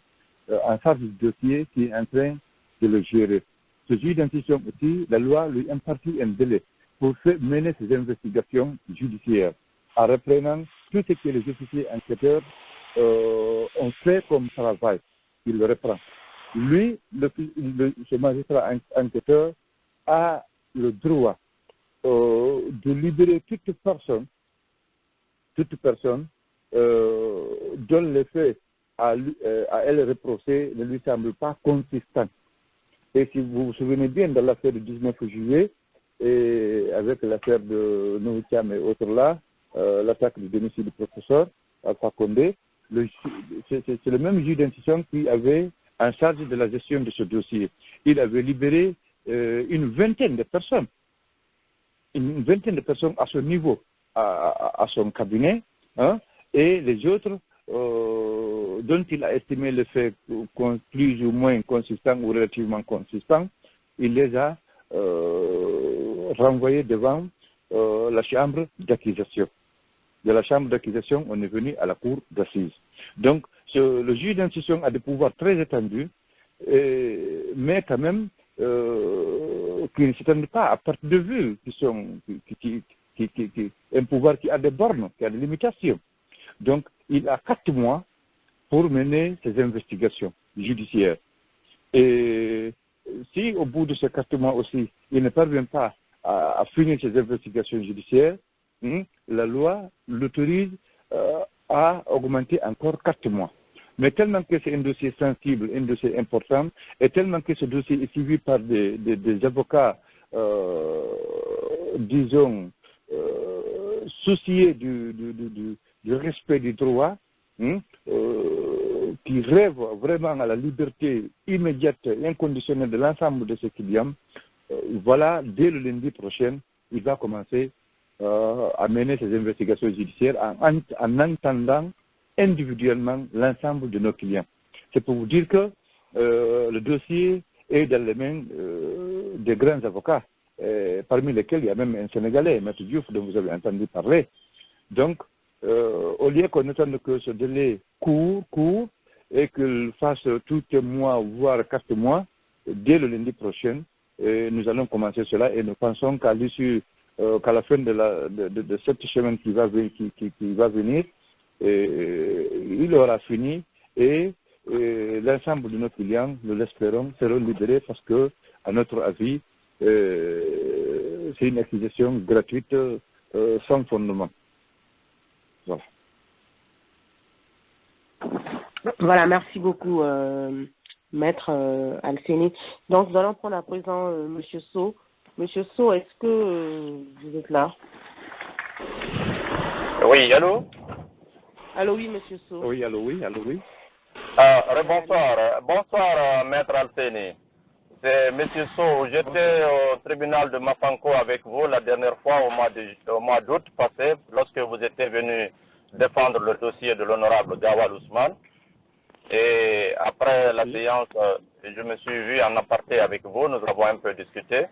en charge du dossier qui est en train de le gérer. Ce juge d'instruction aussi, la loi lui impartit un délai pour mener ses investigations judiciaires, en reprenant tout ce que les officiers enquêteurs ont fait comme travail. Il le reprend. Lui, ce magistrat enquêteur, a le droit de libérer toute personne dont les faits à elle reproché ne lui semble pas consistant. Et si vous vous souvenez bien de l'affaire du 19 juillet, et avec l'affaire de Noucham et autres là, l'attaque du domicile du professeur Alpha Condé, c'est le même juge d'instruction qui avait en charge de la gestion de ce dossier. Il avait libéré une vingtaine de personnes à ce niveau, à son cabinet, hein, et les autres dont il a estimé le fait plus ou moins consistant ou relativement consistant, il les a renvoyés devant la chambre d'accusation. De la chambre d'accusation, on est venu à la cour d'assises. Donc, le juge d'instruction a des pouvoirs très étendus, mais quand même qui ne s'étendent pas à perte de vue, un pouvoir qui a des bornes, qui a des limitations. Donc, il a 4 mois pour mener ses investigations judiciaires. Et si au bout de ces 4 mois aussi, il ne parvient pas à finir ses investigations judiciaires, la loi l'autorise à augmenter encore 4 mois. Mais tellement que c'est un dossier sensible, un dossier important, et tellement que ce dossier est suivi par des avocats, disons, souciés du respect du droit, qui rêve vraiment à la liberté immédiate et inconditionnelle de l'ensemble de ces clients, voilà, dès le lundi prochain, il va commencer à mener ses investigations judiciaires en entendant individuellement l'ensemble de nos clients. C'est pour vous dire que le dossier est dans les mains des grands avocats, parmi lesquels il y a même un Sénégalais, M. Diouf, dont vous avez entendu parler. Donc, au lieu qu'on attende que ce délai court, et qu'il fasse tout un mois, voire 4 mois, dès le lundi prochain, nous allons commencer cela et nous pensons qu'à l'issue, qu'à la fin de cette semaine qui va venir, il aura fini et l'ensemble de nos clients, nous l'espérons, seront libérés parce que, à notre avis, c'est une accusation gratuite sans fondement. Voilà. Voilà, merci beaucoup, Maître Alseni. Donc, nous allons prendre à présent M. Sow. M. Sow, est-ce que vous êtes là? Oui, allô? Allô, oui, M. Sow. Oui, allô, oui. Bonsoir. Bonsoir, Maître Alseni. C'est M. Sow. J'étais au tribunal de Mapanko avec vous la dernière fois au mois d'août passé, lorsque vous étiez venu défendre le dossier de l'honorable Gawal Ousmane. Et après la séance, je me suis vu en aparté avec vous, nous avons un peu discuté.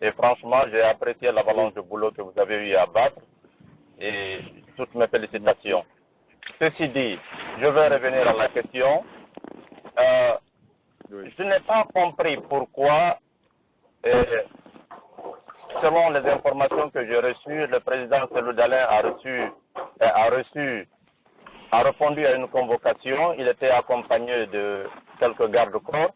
Et franchement, j'ai apprécié l'avalanche de boulot que vous avez eu à battre. Et toutes mes félicitations. Ceci dit, je vais revenir à la question. Je n'ai pas compris pourquoi, selon les informations que j'ai reçues, le président Cellou Dalein a répondu à une convocation. Il était accompagné de quelques gardes-corps.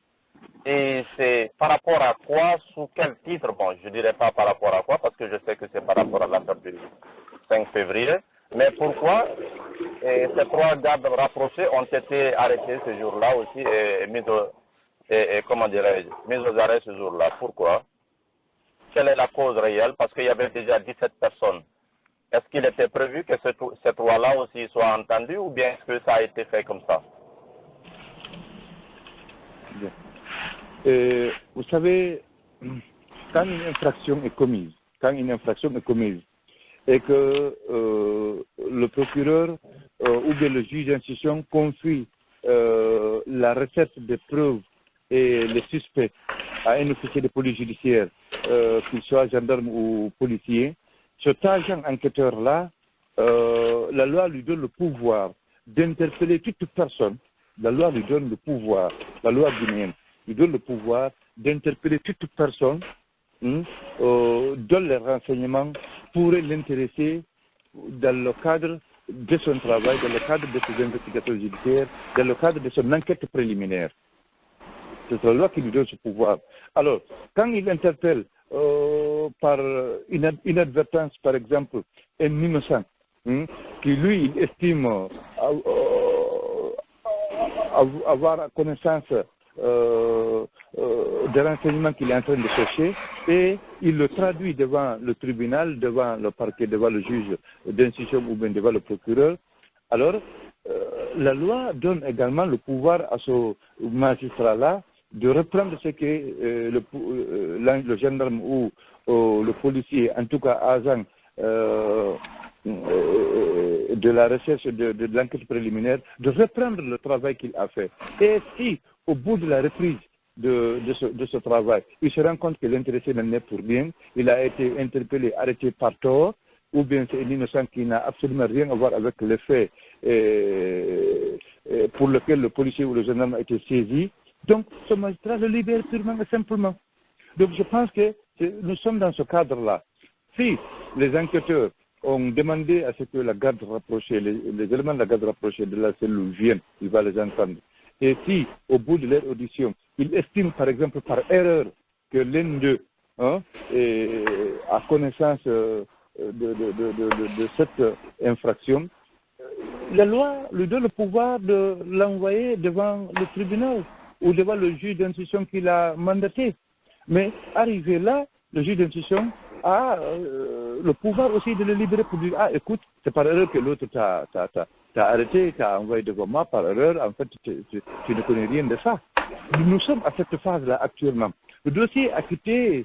Et c'est par rapport à quoi, sous quel titre? Bon, je ne dirais pas par rapport à quoi, parce que je sais que c'est par rapport à l'affaire du 5 février. Mais pourquoi ces 3 gardes rapprochés ont été arrêtés ce jour-là aussi et mis aux arrêts ce jour-là? Pourquoi? Quelle est la cause réelle? Parce qu'il y avait déjà 17 personnes. Est-ce qu'il était prévu que ces 3-là aussi soient entendus ou bien est-ce que ça a été fait comme ça? Bien. Vous savez, quand une infraction est commise, et que le procureur ou bien le juge d'instruction confie la recette des preuves et les suspects à un officier de police judiciaire, qu'il soit gendarme ou policier, cet agent enquêteur-là, la loi lui donne le pouvoir d'interpeller toute personne. La loi lui donne le pouvoir, la loi guinéenne lui donne le pouvoir d'interpeller toute personne dont les renseignements pourraient l'intéresser dans le cadre de son travail, dans le cadre de ses investigations judiciaires, dans le cadre de son enquête préliminaire. C'est la loi qui lui donne ce pouvoir. Alors, quand il interpelle par inadvertance, par exemple, un innocent, qui lui il estime avoir connaissance des renseignements qu'il est en train de chercher, et il le traduit devant le tribunal, devant le parquet, devant le juge d'instruction ou bien devant le procureur. Alors, la loi donne également le pouvoir à ce magistrat-là de reprendre ce que le gendarme ou le policier, en tout cas agent de la recherche de l'enquête préliminaire, de reprendre le travail qu'il a fait. Et si, au bout de la reprise de ce travail, il se rend compte que l'intéressé n'en est pour rien, il a été interpellé, arrêté par tort, ou bien c'est un innocent qui n'a absolument rien à voir avec les faits pour lequel le policier ou le gendarme a été saisi, donc ce magistrat le libère purement et simplement. Donc je pense que nous sommes dans ce cadre-là. Si les enquêteurs ont demandé à ce que la garde rapprochée, les éléments de la garde rapprochée de la cellule viennent, il va les entendre. Et si, au bout de leur audition, ils estiment par exemple par erreur que l'un d'eux a connaissance de cette infraction, la loi lui donne le pouvoir de l'envoyer devant le tribunal ou devant le juge d'instruction qu'il a mandaté. Mais arrivé là, le juge d'instruction a le pouvoir aussi de le libérer pour dire, ah écoute, c'est par erreur que l'autre t'a arrêté, t'a envoyé devant moi par erreur, en fait tu ne connais rien de ça. Nous sommes à cette phase-là actuellement. Le dossier a quitté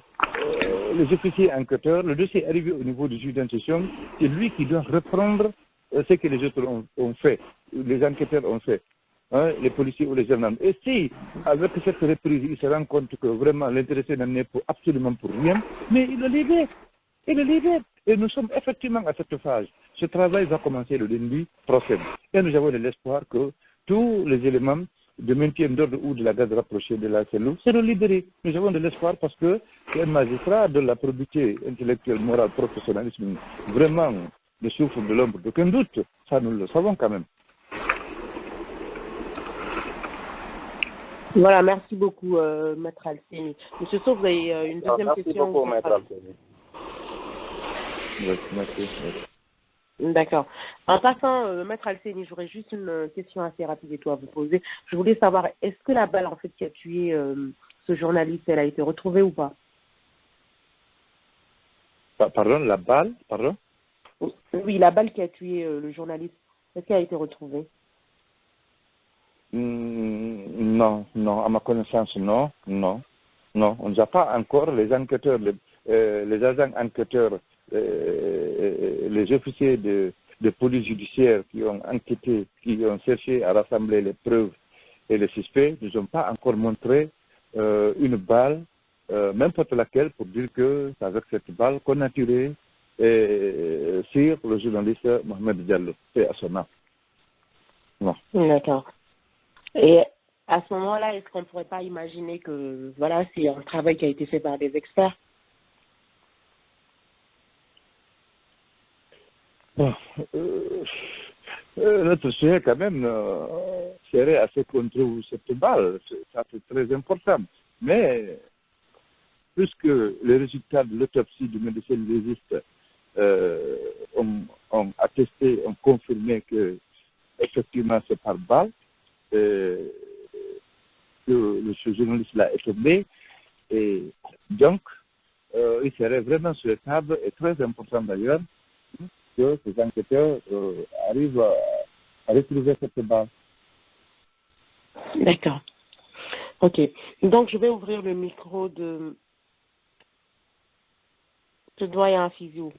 les officiers enquêteurs, le dossier est arrivé au niveau du juge d'instruction, c'est lui qui doit reprendre ce que les autres ont fait, les enquêteurs ont fait. Hein, les policiers ou les gendarmes. Et si, avec cette reprise, il se rend compte que vraiment l'intéressé n'en est absolument pour rien, mais il le libère. Il le libère. Et nous sommes effectivement à cette phase. Ce travail va commencer le lundi prochain. Et nous avons de l'espoir que tous les éléments de maintien d'ordre ou de la garde rapprochée de la cellule seront libérés. Nous avons de l'espoir parce que c'est un magistrat de la probité intellectuelle, morale, professionnalisme, vraiment ne souffre de l'ombre d'aucun doute. Ça, nous le savons quand même. Voilà, merci beaucoup, Maître Alseni. Monsieur Sow, vous avez une deuxième question. Merci beaucoup, Maître Alseni. Merci. D'accord. En passant, Maître Alseni, j'aurais juste une question assez rapide et tout à vous poser. Je voulais savoir, est-ce que la balle en fait qui a tué ce journaliste, elle a été retrouvée ou pas? Pardon, la balle, pardon? Oui, la balle qui a tué le journaliste, est-ce qu'elle a été retrouvée? Non, à ma connaissance, non. On n'a pas encore les enquêteurs, les agents enquêteurs, les officiers de police judiciaire qui ont enquêté, qui ont cherché à rassembler les preuves et les suspects, ne nous ont pas encore montré une balle, n'importe laquelle, pour dire que c'est avec cette balle qu'on a tiré sur le journaliste Mohamed Diallo. C'est à son nom. Non. D'accord. Et à ce moment-là, est-ce qu'on ne pourrait pas imaginer que voilà, c'est un travail qui a été fait par des experts? Notre sujet, quand même, serait assez contre cette balle. Ça, c'est très important. Mais, puisque les résultats de l'autopsie du médecin légiste ont attesté, ont confirmé que, effectivement, c'est par balle, que le journaliste-là est tombé. Et donc, il serait vraiment souhaitable et très important d'ailleurs que ces enquêteurs arrivent à retrouver cette balle. D'accord. Ok. Donc, je vais ouvrir le micro de doyen Fizio.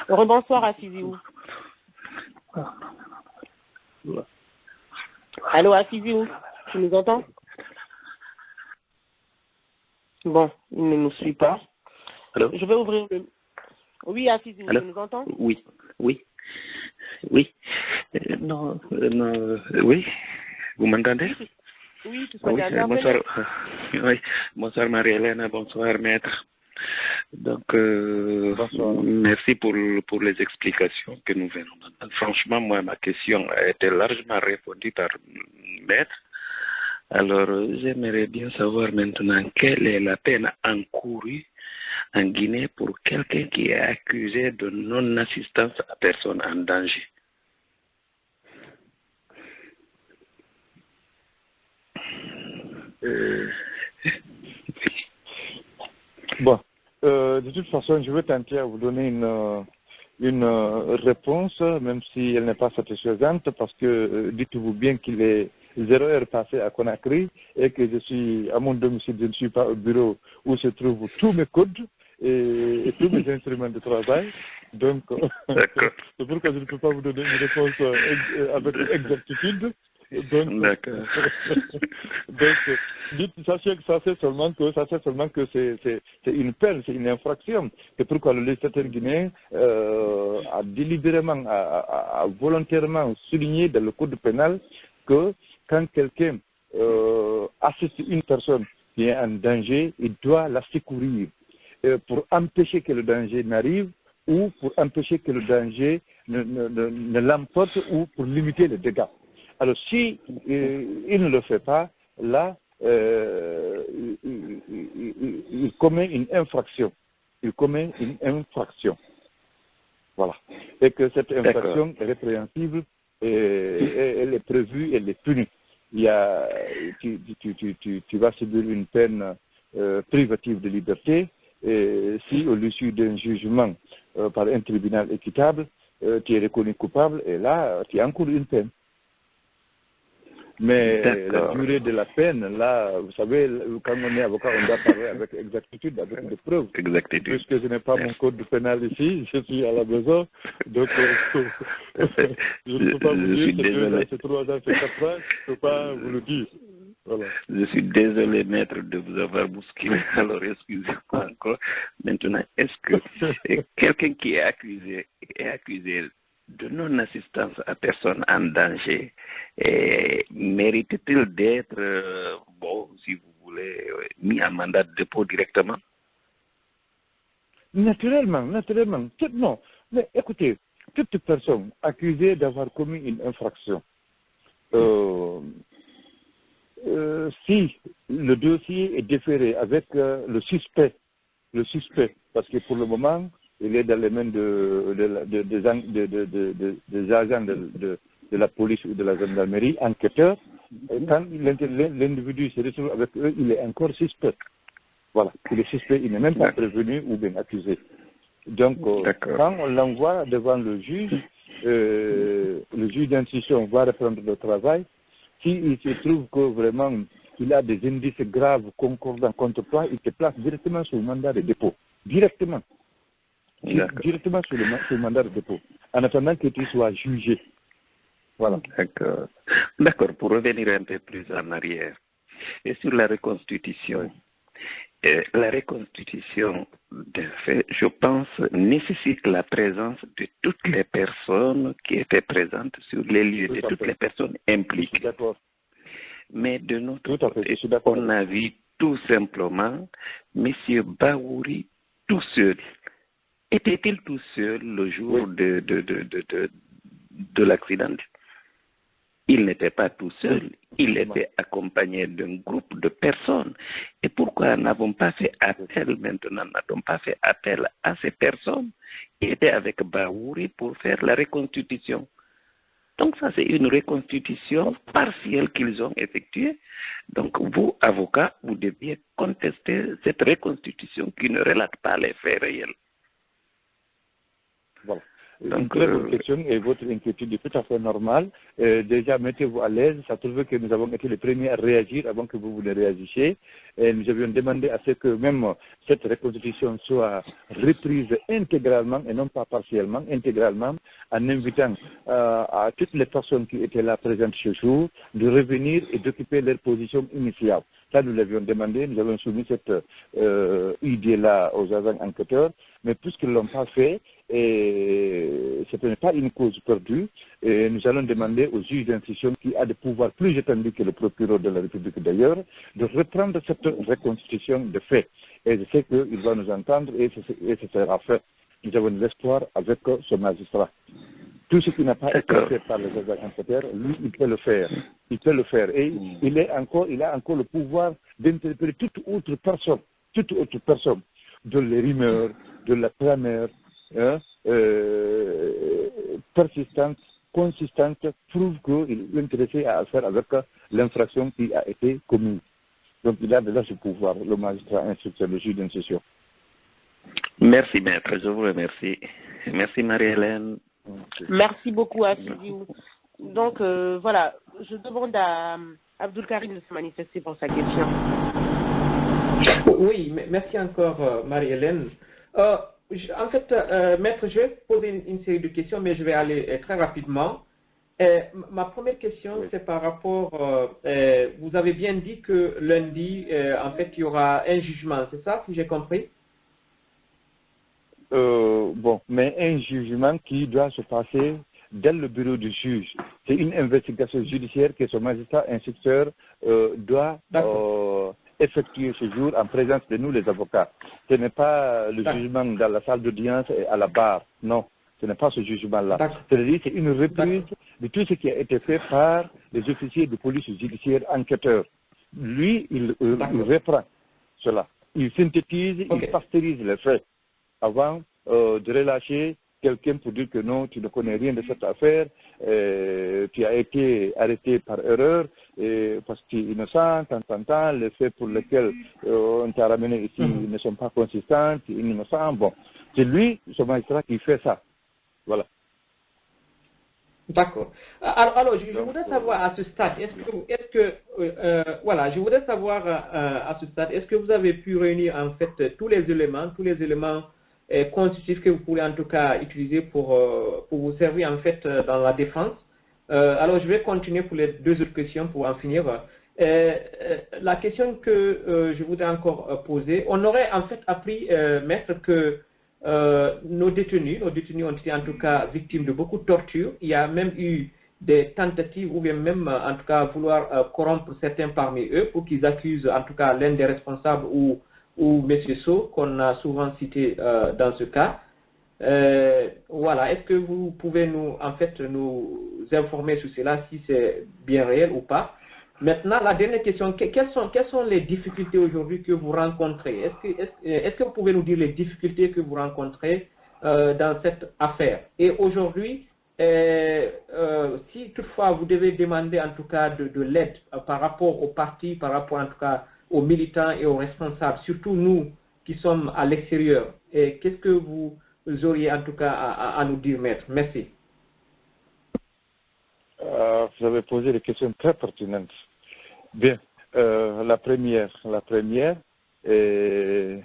Rebonsoir à Fizio. Allô, Afizio, tu nous entends? Bon, il ne nous suit pas. Allô? Je vais ouvrir le... Oui, Afizio, tu nous entends? Oui. Oui, vous m'entendez? Oui, tout ça bien. Bonsoir Marie-Hélène, bonsoir Maître. Donc, merci pour les explications que nous venons de donner. Franchement, moi, ma question a été largement répondue par Maître. Alors, j'aimerais bien savoir maintenant quelle est la peine encourue en Guinée pour quelqu'un qui est accusé de non-assistance à personne en danger. Bon, de toute façon, je vais tenter à vous donner une réponse, même si elle n'est pas satisfaisante, parce que dites-vous bien qu'il est 0 heure passée à Conakry et que je suis à mon domicile, je ne suis pas au bureau où se trouvent tous mes codes et tous mes instruments de travail. Donc, c'est pourquoi je ne peux pas vous donner une réponse avec exactitude. Donc, sachez seulement que c'est une peine, c'est une infraction. C'est pourquoi le législateur guinéen a délibérément, a volontairement souligné dans le code pénal que quand quelqu'un assiste une personne qui est en danger, il doit la secourir pour empêcher que le danger n'arrive ou pour empêcher que le danger ne l'emporte ou pour limiter les dégâts. Alors, si il ne le fait pas, là, il commet une infraction. Voilà. Et que cette infraction est répréhensible, et elle est prévue, elle est punie. Tu vas subir une peine privative de liberté, si au l'issue d'un jugement par un tribunal équitable, tu es reconnu coupable et là, tu encours une peine. Mais la durée de la peine, là, vous savez, quand on est avocat, on doit parler avec exactitude, avec des preuves. Exactitude. Puisque je n'ai pas mon code pénal ici, je suis à la maison, donc je ne peux pas vous dire c'est 2 ans, c'est 3 ans, c'est 4 ans, je ne peux pas vous le dire. Voilà. Je suis désolé, maître, de vous avoir bousculé, alors excusez-moi encore. Maintenant, est-ce que quelqu'un qui est accusé de non-assistance à personne en danger mérite-t-il d'être, si vous voulez, mis en mandat de dépôt directement? Naturellement. Non, mais écoutez, toute personne accusée d'avoir commis une infraction, si le dossier est déféré avec le suspect, parce que pour le moment, il est dans les mains des agents de la police ou de la gendarmerie, enquêteurs, et quand l'individu se retrouve avec eux, il est encore suspect. Voilà, il est suspect, il n'est même pas prévenu ou bien accusé. Donc, quand on l'envoie devant le juge d'instruction va reprendre le travail. S'il se trouve que vraiment il a des indices graves concordants contre toi, il te place directement sur le mandat de dépôt. Directement sur le mandat de dépôt. En attendant que tu sois jugé. Voilà. D'accord. Pour revenir un peu plus en arrière, et sur la reconstitution. La reconstitution, de fait, je pense, nécessite la présence de toutes les personnes qui étaient présentes sur les lieux, de toutes les personnes impliquées. D'accord. Mais de notre côté, on a vu tout simplement M. Bahouri tout seul. Était-il tout seul le jour de l'accident? Il n'était pas tout seul, il était accompagné d'un groupe de personnes. Et pourquoi n'avons pas fait appel maintenant, n'a-t-on pas fait appel à ces personnes qui étaient avec Bahouri pour faire la reconstitution? Donc ça, c'est une reconstitution partielle qu'ils ont effectuée. Donc vous, avocats, vous deviez contester cette reconstitution qui ne relate pas les faits réels. Voilà. Une très bonne question et votre inquiétude est tout à fait normale. Déjà, mettez-vous à l'aise. Ça trouve que nous avons été les premiers à réagir avant que vous ne réagissiez. Et nous avions demandé à ce que même cette reconstitution soit reprise intégralement et non pas partiellement, intégralement, en invitant à toutes les personnes qui étaient là présentes ce jour de revenir et d'occuper leur position initiale. Ça, nous l'avions demandé, nous avons soumis cette idée-là aux agents enquêteurs, mais puisqu'ils ne l'ont pas fait, et ce n'est pas une cause perdue, et nous allons demander aux juges d'instruction qui a des pouvoirs plus étendus que le procureur de la République d'ailleurs, de reprendre cette reconstitution de fait. Et je sais qu'il va nous entendre et ce sera fait. Nous avons de l'espoir avec ce magistrat. Tout ce qui n'a pas été fait par les agents enquêteurs, lui, il peut le faire. Il peut le faire. Et il a encore le pouvoir d'interpeller toute autre personne, de les rumeurs, de la clameur, persistante, consistante, prouve qu'il est intéressé à faire avec l'infraction qui a été commise. Donc il a déjà ce pouvoir, le magistrat instructeur, le juge d'instruction. Merci maître, je vous remercie. Merci Marie-Hélène. Merci beaucoup à Sidiou. Donc voilà, je demande à Abdul Karim de se manifester pour sa question. Oui, merci encore Marie-Hélène. En fait, maître, je vais poser une série de questions, mais je vais aller très rapidement. Ma première question, c'est par rapport, vous avez bien dit que lundi, en fait, il y aura un jugement, c'est ça, si j'ai compris? Mais un jugement qui doit se passer dans le bureau du juge. C'est une investigation judiciaire que ce magistrat instructeur doit effectuer ce jour en présence de nous, les avocats. Ce n'est pas le jugement dans la salle d'audience et à la barre. Non, ce n'est pas ce jugement-là. C'est-à-dire c'est une reprise de tout ce qui a été fait par les officiers de police judiciaire enquêteurs. Lui, il reprend cela. Il synthétise, il pasteurise les faits avant de relâcher quelqu'un pour dire que non, tu ne connais rien de cette affaire, tu as été arrêté par erreur, parce que tu es innocent, tant, les faits pour lesquels on t'a ramené ici ne sont pas consistants, tu es innocent. Bon, c'est lui, ce magistrat, qui fait ça. Voilà. D'accord. Alors, je voudrais savoir à ce stade, je voudrais savoir à ce stade, est-ce que vous avez pu réunir en fait tous les éléments constitutifs que vous pourrez en tout cas utiliser pour vous servir en fait dans la défense? Alors, je vais continuer pour les deux autres questions pour en finir. La question que je voudrais encore poser, on aurait en fait appris, maître, que nos détenus ont été en tout cas victimes de beaucoup de tortures. Il y a même eu des tentatives ou bien même en tout cas vouloir corrompre certains parmi eux pour qu'ils accusent en tout cas l'un des responsables ou M. So qu'on a souvent cité dans ce cas. Voilà, est-ce que vous pouvez nous informer sur cela, si c'est bien réel ou pas? Maintenant, la dernière question, quelles sont les difficultés aujourd'hui que vous rencontrez? Est-ce que vous pouvez nous dire les difficultés que vous rencontrez dans cette affaire? Et aujourd'hui, si toutefois vous devez demander en tout cas de l'aide par rapport aux partis, par rapport en tout cas aux militants et aux responsables, surtout nous qui sommes à l'extérieur, qu'est-ce que vous auriez en tout cas à nous dire, maître? Merci. Vous avez posé des questions très pertinentes. Bien, la première, c'est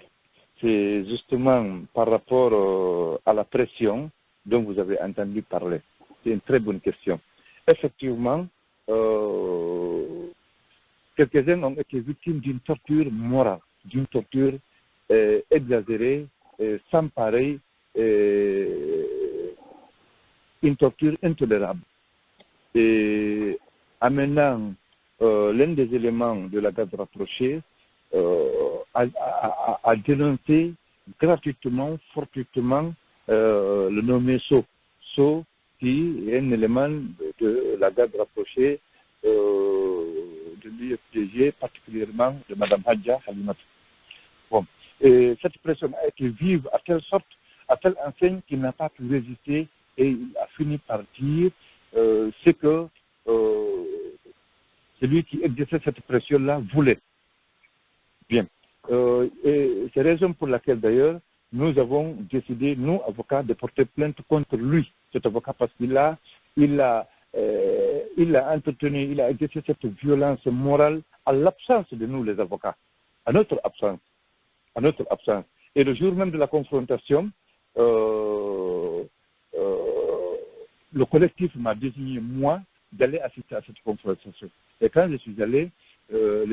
justement par rapport à la pression dont vous avez entendu parler. C'est une très bonne question. Effectivement, quelques-uns ont été victimes d'une torture morale, d'une torture exagérée, sans pareil, une torture intolérable. Et amenant l'un des éléments de la garde rapprochée a dénoncé gratuitement, fortuitement le nommé So. So, qui est un élément de la garde rapprochée de l'UFDG, particulièrement de Mme Hadja Halimat. Bon. Et cette pression a été vive à telle enseigne qu'il n'a pas pu résister et il a fini par dire ce que celui qui exerçait cette pression-là voulait. Bien. Et c'est la raison pour laquelle, d'ailleurs, nous avons décidé, nous, avocats, de porter plainte contre lui, cet avocat, parce qu'il a entretenu, il a exercé cette violence morale à l'absence de nous, les avocats, à notre absence. Et le jour même de la confrontation, le collectif m'a désigné, moi, d'aller assister à cette confrontation. Et quand je suis allé, le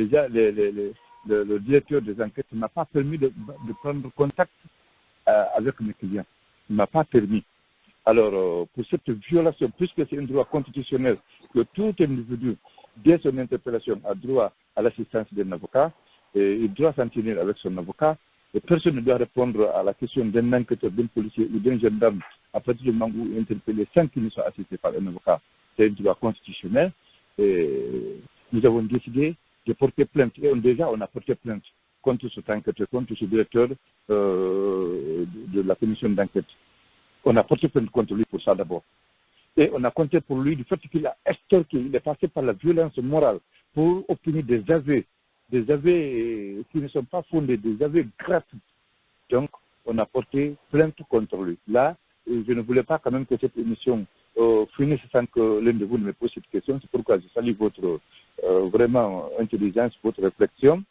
directeur des enquêtes ne m'a pas permis de prendre contact avec mes clients. Il ne m'a pas permis. Alors, pour cette violation, puisque c'est un droit constitutionnel que tout individu, dès son interpellation, a droit à l'assistance d'un avocat, et il doit s'en tenir avec son avocat, et personne ne doit répondre à la question d'un enquêteur, d'un policier ou d'un gendarme à partir du moment où il est interpellé sans qu'il ne soit assisté par un avocat. C'est un droit constitutionnel. Et nous avons décidé de porter plainte. Et déjà, on a porté plainte contre cet enquêteur, contre ce directeur de la commission d'enquête. On a porté plainte contre lui pour ça d'abord. Et on a compté pour lui du fait qu'il a extorqué, il est passé par la violence morale pour obtenir des aveux qui ne sont pas fondés, des aveux gratuits. Donc, on a porté plainte contre lui. Là, je ne voulais pas quand même que cette émission finisse sans que l'un de vous ne me pose cette question. C'est pourquoi je salue votre vraiment intelligence, votre réflexion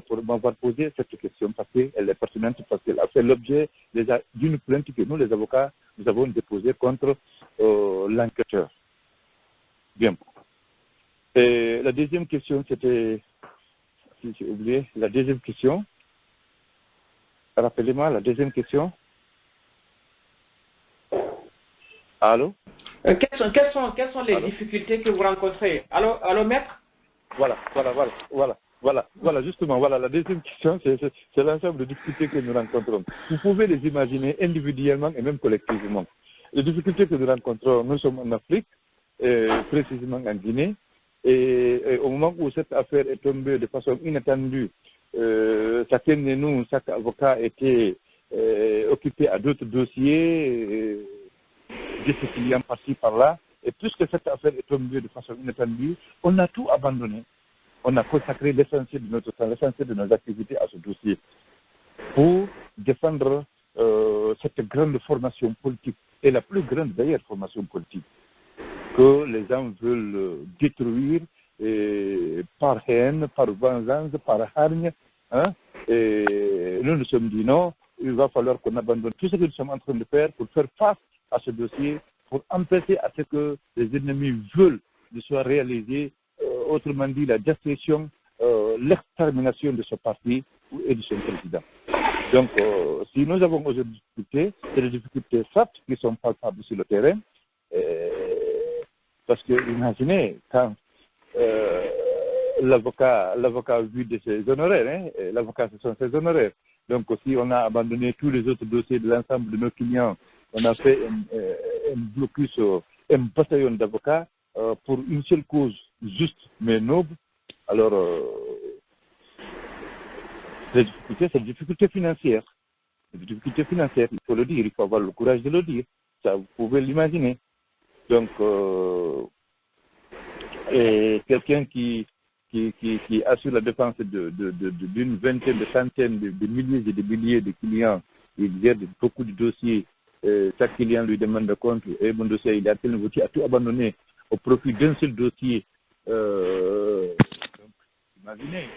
pour m'avoir posé cette question parce qu'elle est pertinente, parce qu'elle a fait l'objet déjà d'une plainte que nous, les avocats, nous avons déposée contre l'enquêteur. Bien. Et la deuxième question, c'était... Si j'ai oublié, la deuxième question. Rappelez-moi la deuxième question. Allô? Quelles sont les difficultés que vous rencontrez? Allô, maître? Voilà, justement, la deuxième question, c'est l'ensemble de difficultés que nous rencontrons. Vous pouvez les imaginer individuellement et même collectivement. Les difficultés que nous rencontrons, nous sommes en Afrique, précisément en Guinée, et au moment où cette affaire est tombée de façon inattendue, chacun de nous, chaque avocat était occupé à d'autres dossiers, de ce client par-ci, par-là. Et puisque cette affaire est tombée de façon inattendue, on a tout abandonné. On a consacré l'essentiel de notre temps, l'essentiel de nos activités à ce dossier pour défendre cette grande formation politique, et la plus grande d'ailleurs formation politique, que les gens veulent détruire par haine, par vengeance, par hargne. Hein, et nous nous sommes dit non, il va falloir qu'on abandonne tout ce que nous sommes en train de faire pour faire face à ce dossier, pour empêcher à ce que les ennemis veulent de soit réalisé, autrement dit la destruction, l'extermination de ce parti et de son président. Donc, si nous avons aujourd'hui des difficultés, c'est des difficultés fortes qui sont palpables sur le terrain, parce que imaginez quand l'avocat a vu de ses honoraires, l'avocat ce sont ses honoraires. Donc, si on a abandonné tous les autres dossiers de l'ensemble de nos clients, on a fait un blocus, un bataillon d'avocats pour une seule cause juste mais noble. Alors, c'est des difficultés financières. Des difficultés financières, il faut le dire, il faut avoir le courage de le dire. Ça, vous pouvez l'imaginer. Donc, quelqu'un qui assure la défense d'une vingtaine, de centaines, de milliers et de milliers de clients, il gère beaucoup de dossiers, chaque client lui demande de compte, et mon dossier, il a tel niveau, qui a tout abandonné au profit d'un seul dossier. Donc, imaginez.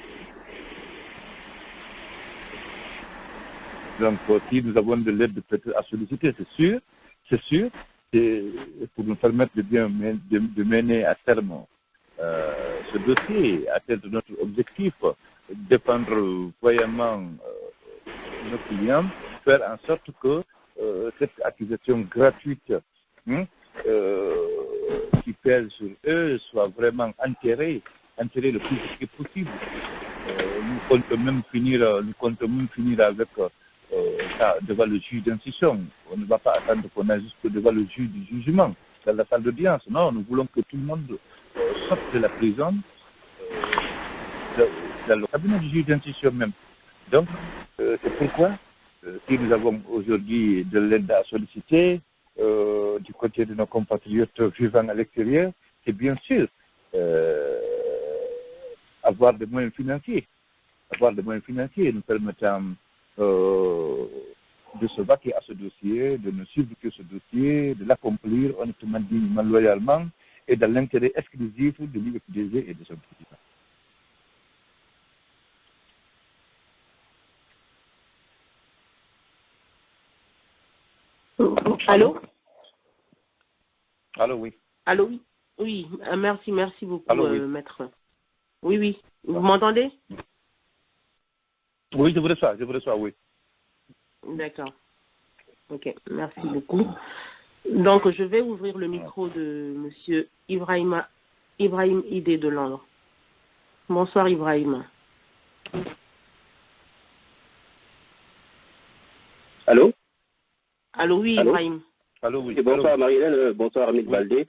Donc, si nous avons de l'aide peut-être à solliciter, c'est sûr, et pour nous permettre de mener à terme ce dossier, atteindre notre objectif, défendre voyamment nos clients, faire en sorte que cette accusation gratuite qui pèse sur eux soit vraiment enterrée le plus vite possible. Nous comptons même finir avec ça devant le juge d'instruction. On ne va pas attendre qu'on aille devant le juge du jugement, dans la salle d'audience. Non, nous voulons que tout le monde sorte de la prison, dans le cabinet du juge d'instruction même. Donc, c'est pourquoi, si nous avons aujourd'hui de l'aide à solliciter du côté de nos compatriotes vivant à l'extérieur, c'est bien sûr avoir des moyens financiers nous permettant de se battre à ce dossier, de ne suivre que ce dossier, de l'accomplir honnêtement, dignement, loyalement et dans l'intérêt exclusif de l'UFDG et de son président. Allô? Allô, oui. Allô, oui. Oui, merci beaucoup, Allô, oui. maître. Oui, vous m'entendez? Oui, je vous reçois, oui. D'accord. Ok, merci beaucoup. Donc, je vais ouvrir le micro de M. Ibrahim Idé de Londres. Bonsoir, Ibrahim. Allô? Allô, oui, Allô? Ibrahim. Allô, oui. Et bonsoir, Marie-Hélène, bonsoir, Amit Baldé,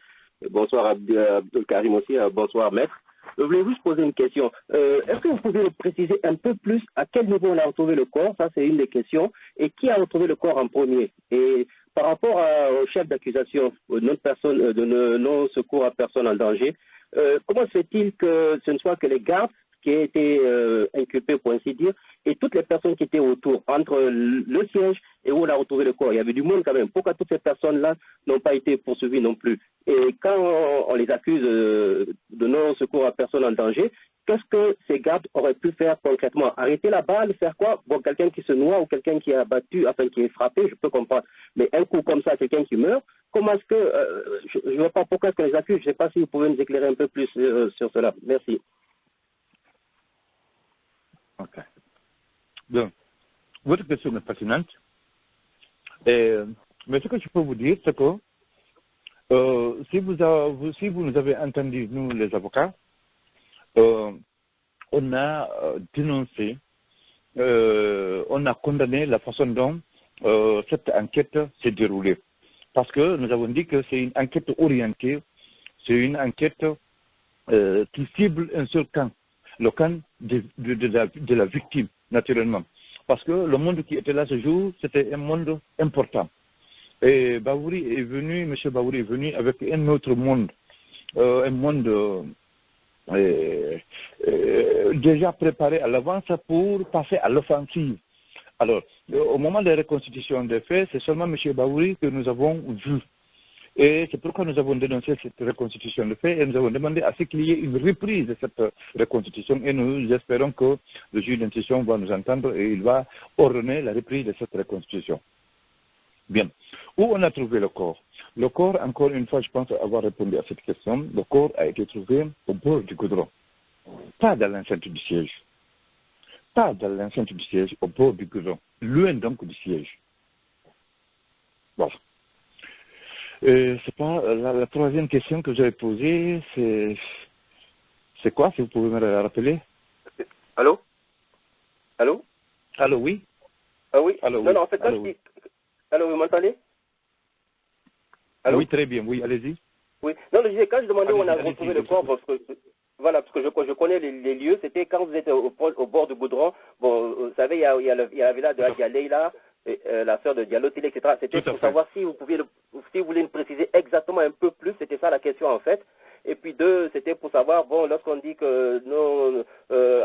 bonsoir, Abdel Karim aussi, bonsoir, maître. Je voulais juste poser une question. Est-ce que vous pouvez préciser un peu plus à quel niveau on a retrouvé le corps? Ça, c'est une des questions. Et qui a retrouvé le corps en premier? Et par rapport au chef d'accusation, de non-secours à personne en danger, comment se fait-il que ce ne soit que les gardes qui aient été inculpés, pour ainsi dire, et toutes les personnes qui étaient autour, entre le siège et où on a retrouvé le corps? Il y avait du monde quand même. Pourquoi toutes ces personnes-là n'ont pas été poursuivies non plus? Et quand on les accuse de non-secours à personne en danger, qu'est-ce que ces gardes auraient pu faire concrètement? Arrêter la balle, faire quoi? Bon, quelqu'un qui se noie ou quelqu'un qui est abattu, enfin qui est frappé, je peux comprendre. Mais un coup comme ça, quelqu'un qui meurt, comment est-ce que... je ne vois pas pourquoi est-ce qu'on les accuse. Je ne sais pas si vous pouvez nous éclairer un peu plus sur cela. Merci. Ok. Donc, votre question est fascinante. Mais ce que je peux vous dire, c'est que si vous nous avez entendu, nous les avocats, on a dénoncé, on a condamné la façon dont cette enquête s'est déroulée. Parce que nous avons dit que c'est une enquête orientée, c'est une enquête qui cible un seul camp, le camp de la victime, naturellement. Parce que le monde qui était là ce jour, c'était un monde important. Et Baouri est venu, M. Baouri est venu avec un autre monde, déjà préparé à l'avance pour passer à l'offensive. Alors, au moment de la reconstitution des faits, c'est seulement M. Baouri que nous avons vu. Et c'est pourquoi nous avons dénoncé cette reconstitution de faits et nous avons demandé à ce qu'il y ait une reprise de cette reconstitution. Et nous espérons que le juge d'instruction va nous entendre et il va ordonner la reprise de cette reconstitution. Bien. Où on a trouvé le corps? Le corps, encore une fois, je pense avoir répondu à cette question. Le corps a été trouvé au bord du goudron. Pas dans l'enceinte du siège. Pas dans l'enceinte du siège, au bord du goudron. Loin donc du siège. Voilà. C'est pas la troisième question que j'avais posée, c'est quoi, si vous pouvez me la rappeler? Allô? Allô? Allô, oui? Ah oui? Allô, non, oui. non, en fait, là, Allô, oui. Allô, vous m'entendez? Allô? Oui, très bien, oui, allez-y. Oui, non, je disais, quand je demandais où on a Allez-y, retrouvé le corps, parce que, voilà, parce que je connais les lieux, c'était quand vous êtes au bord du goudron, bon, vous savez, il y a la villa de Hadia Leila, la sœur de Diallo Télé, etc. C'était pour savoir si vous voulez nous préciser exactement un peu plus, c'était ça la question en fait. Et puis deux, c'était pour savoir, bon, lorsqu'on dit que non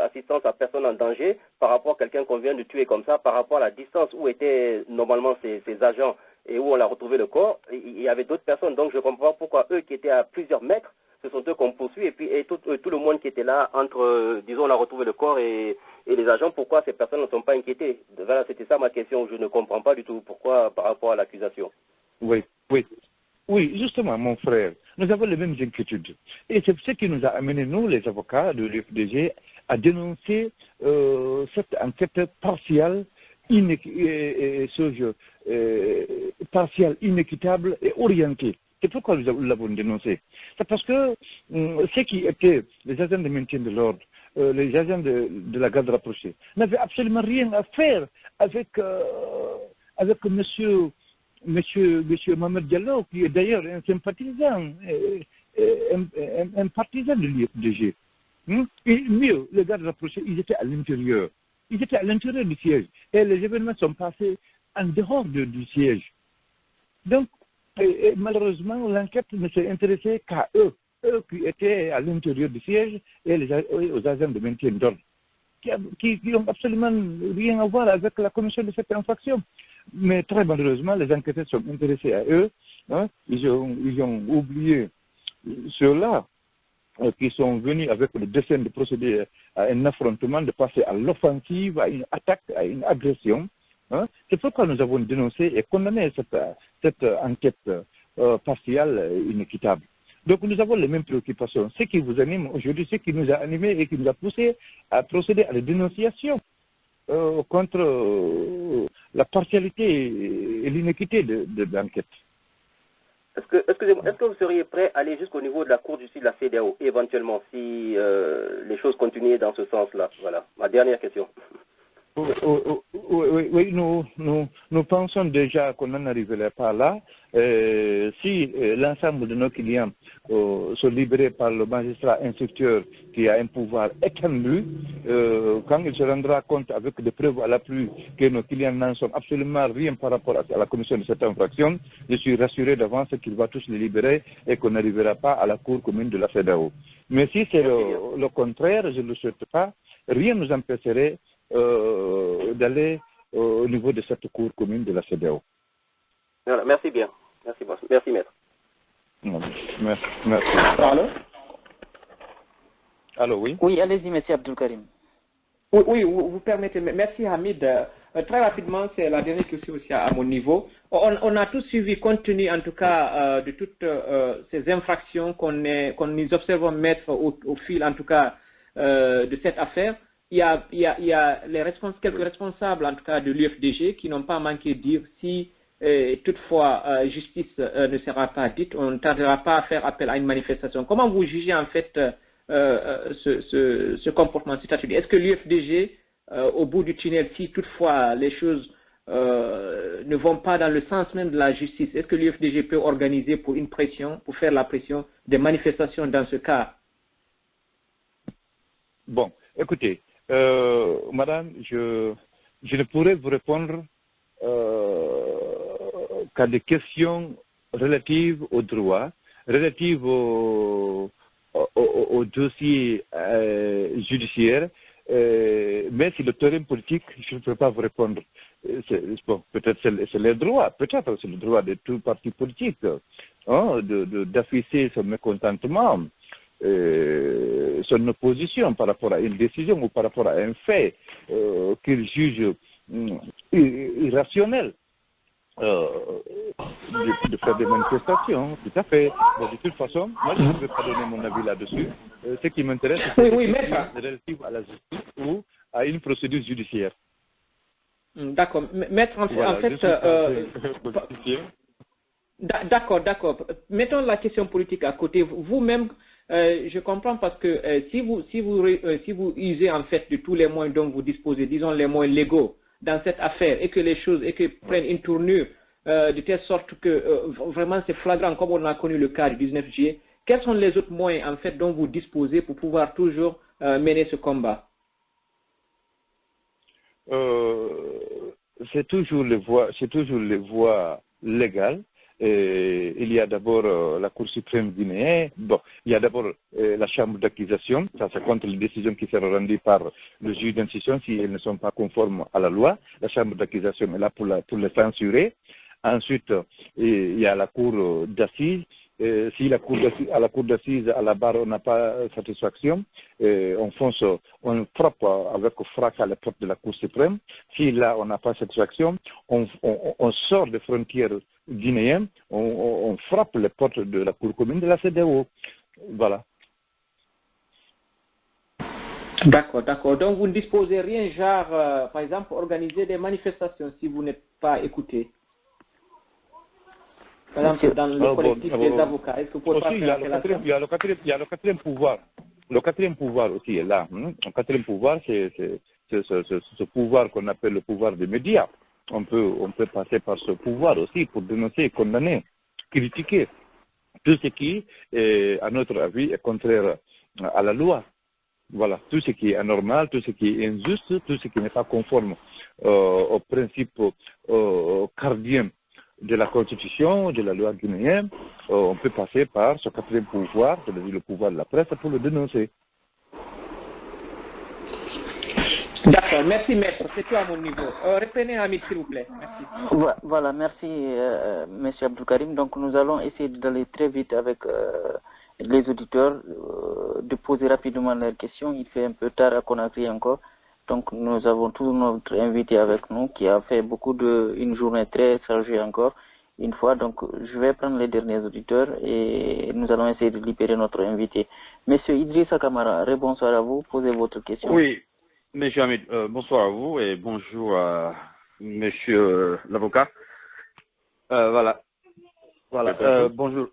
assistance à personne en danger, par rapport à quelqu'un qu'on vient de tuer comme ça, par rapport à la distance où étaient normalement ces agents et où on a retrouvé le corps, il y avait d'autres personnes. Donc je comprends pourquoi eux qui étaient à plusieurs mètres, ce sont eux qu'on poursuit, et puis tout le monde qui était là entre, disons, on a retrouvé le corps et les agents, pourquoi ces personnes ne sont pas inquiétées? Voilà, c'était ça ma question, je ne comprends pas du tout pourquoi par rapport à l'accusation. Oui, oui. Oui, justement, mon frère, nous avons les mêmes inquiétudes. Et c'est ce qui nous a amené, nous, les avocats de l'UFDG, à dénoncer cette enquête partielle, partielle, inéquitable et orientée. C'est pourquoi nous l'avons dénoncé. C'est parce que ceux qui étaient les agents de maintien de l'ordre, les agents de la garde rapprochée, n'avaient absolument rien à faire avec monsieur Mohamed Diallo, qui est d'ailleurs un sympathisant, un partisan de l'UFDG. Et mieux, les gardes rapprochés, ils étaient à l'intérieur. Ils étaient à l'intérieur du siège. Et les événements sont passés en dehors du siège. Donc, malheureusement, l'enquête ne s'est intéressée qu'à eux qui étaient à l'intérieur du siège et aux agents de maintien d'ordre, qui n'ont absolument rien à voir avec la commission de cette infraction. Mais très malheureusement, les enquêteurs sont intéressés à eux. Hein. Ils ont oublié ceux-là qui sont venus avec le dessein de procéder à un affrontement, de passer à l'offensive, à une attaque, à une agression. Hein. C'est pourquoi nous avons dénoncé et condamné cette enquête partielle inéquitable. Donc nous avons les mêmes préoccupations. Ce qui vous anime aujourd'hui, ce qui nous a animés et qui nous a poussé à procéder à la dénonciation contre la partialité et l'inéquité de l'enquête. Est-ce que vous seriez prêt à aller jusqu'au niveau de la Cour de justice de la CEDEAO, éventuellement, si les choses continuaient dans ce sens-là? Voilà, ma dernière question. Oui, nous pensons déjà qu'on n'en arriverait pas là. Si l'ensemble de nos clients sont libérés par le magistrat instructeur qui a un pouvoir étendu, quand il se rendra compte avec des preuves à l'appui que nos clients n'en sont absolument rien par rapport à la commission de cette infraction, je suis rassuré d'avance qu'il va tous les libérer et qu'on n'arrivera pas à la Cour commune de la CEDEAO. Mais si c'est le contraire, je ne le souhaite pas, rien ne nous empêcherait d'aller au niveau de cette cour commune de la CEDEAO. Voilà, merci bien. Merci, maître. Merci. Allô? Allô, oui? Oui, allez-y, monsieur Abdul Karim. Oui, vous permettez. Merci, Hamid. Très rapidement, c'est la dernière question aussi à mon niveau. On a tous suivi, compte tenu en tout cas de toutes ces infractions qu'on nous observons mettre au fil, en tout cas, de cette affaire. Il y a quelques responsables, en tout cas, de l'UFDG qui n'ont pas manqué de dire si toutefois justice ne sera pas dite, on ne tardera pas à faire appel à une manifestation. Comment vous jugez en fait ce comportement, cette attitude? Est-ce que l'UFDG, au bout du tunnel, si toutefois les choses ne vont pas dans le sens même de la justice, est-ce que l'UFDG peut organiser pour faire la pression des manifestations dans ce cas? Bon, écoutez, madame, je ne pourrais vous répondre qu'à des questions relatives aux droits, relatives au dossier judiciaire, mais si le terrain politique, je ne peux pas vous répondre. Bon, peut-être c'est le droit, peut-être c'est le droit de tout parti politique d'afficher son mécontentement, son opposition par rapport à une décision ou par rapport à un fait qu'il juge irrationnel. De faire des manifestations, tout à fait. Bon, de toute façon, moi je ne vais pas donner mon avis là-dessus. Ce qui m'intéresse, c'est relatif à la justice ou à une procédure judiciaire. D'accord. Maître, Voilà, en fait... D'accord. Mettons la question politique à côté. Vous-même, je comprends parce que si vous usez en fait de tous les moyens dont vous disposez, disons les moyens légaux, dans cette affaire et que les choses prennent une tournure de telle sorte que vraiment c'est flagrant comme on a connu le cas du 19 juillet, quels sont les autres moyens en fait dont vous disposez pour pouvoir toujours mener ce combat? C'est toujours les voies légales. Il y a d'abord la Cour suprême guinéenne. Bon, il y a d'abord la chambre d'accusation. Ça, c'est contre les décisions qui seront rendues par le juge d'instruction si elles ne sont pas conformes à la loi. La chambre d'accusation est là pour les censurer. Ensuite, il y a la cour d'assises. Si la cour d'assises, à la barre, on n'a pas satisfaction, on frappe avec fracas à la porte de la Cour suprême. Si là, on n'a pas satisfaction, on sort des frontières guinéennes, on frappe les portes de la Cour commune de la CEDEAO. Voilà. D'accord. Donc, vous ne disposez rien, genre, par exemple, organiser des manifestations si vous n'êtes pas écouté. Par exemple, dans le collectif des avocats, est-ce que vous pouvez pas faire il y a le quatrième pouvoir. Le quatrième pouvoir aussi est là. Le quatrième pouvoir, c'est ce pouvoir qu'on appelle le pouvoir des médias. On peut passer par ce pouvoir aussi pour dénoncer, condamner, critiquer tout ce qui, à notre avis, est contraire à la loi. Voilà, tout ce qui est anormal, tout ce qui est injuste, tout ce qui n'est pas conforme aux principes cardiens de la Constitution, de la loi guinéenne, on peut passer par ce quatrième pouvoir, c'est-à-dire le pouvoir de la presse, pour le dénoncer. D'accord, merci maître, c'est tout à mon niveau. Reprenez Hamid s'il vous plaît, merci. Voilà, merci monsieur Abdou Karim. Donc nous allons essayer d'aller très vite avec les auditeurs, de poser rapidement leurs questions. Il fait un peu tard à Conakry encore. Donc nous avons toujours notre invité avec nous qui a fait une journée très chargée encore une fois. Donc je vais prendre les derniers auditeurs et nous allons essayer de libérer notre invité. Monsieur Idrissa Kamara, rebonsoir à vous, posez votre question. Oui, monsieur Hamid, bonsoir à vous et bonjour à monsieur l'avocat. Bonjour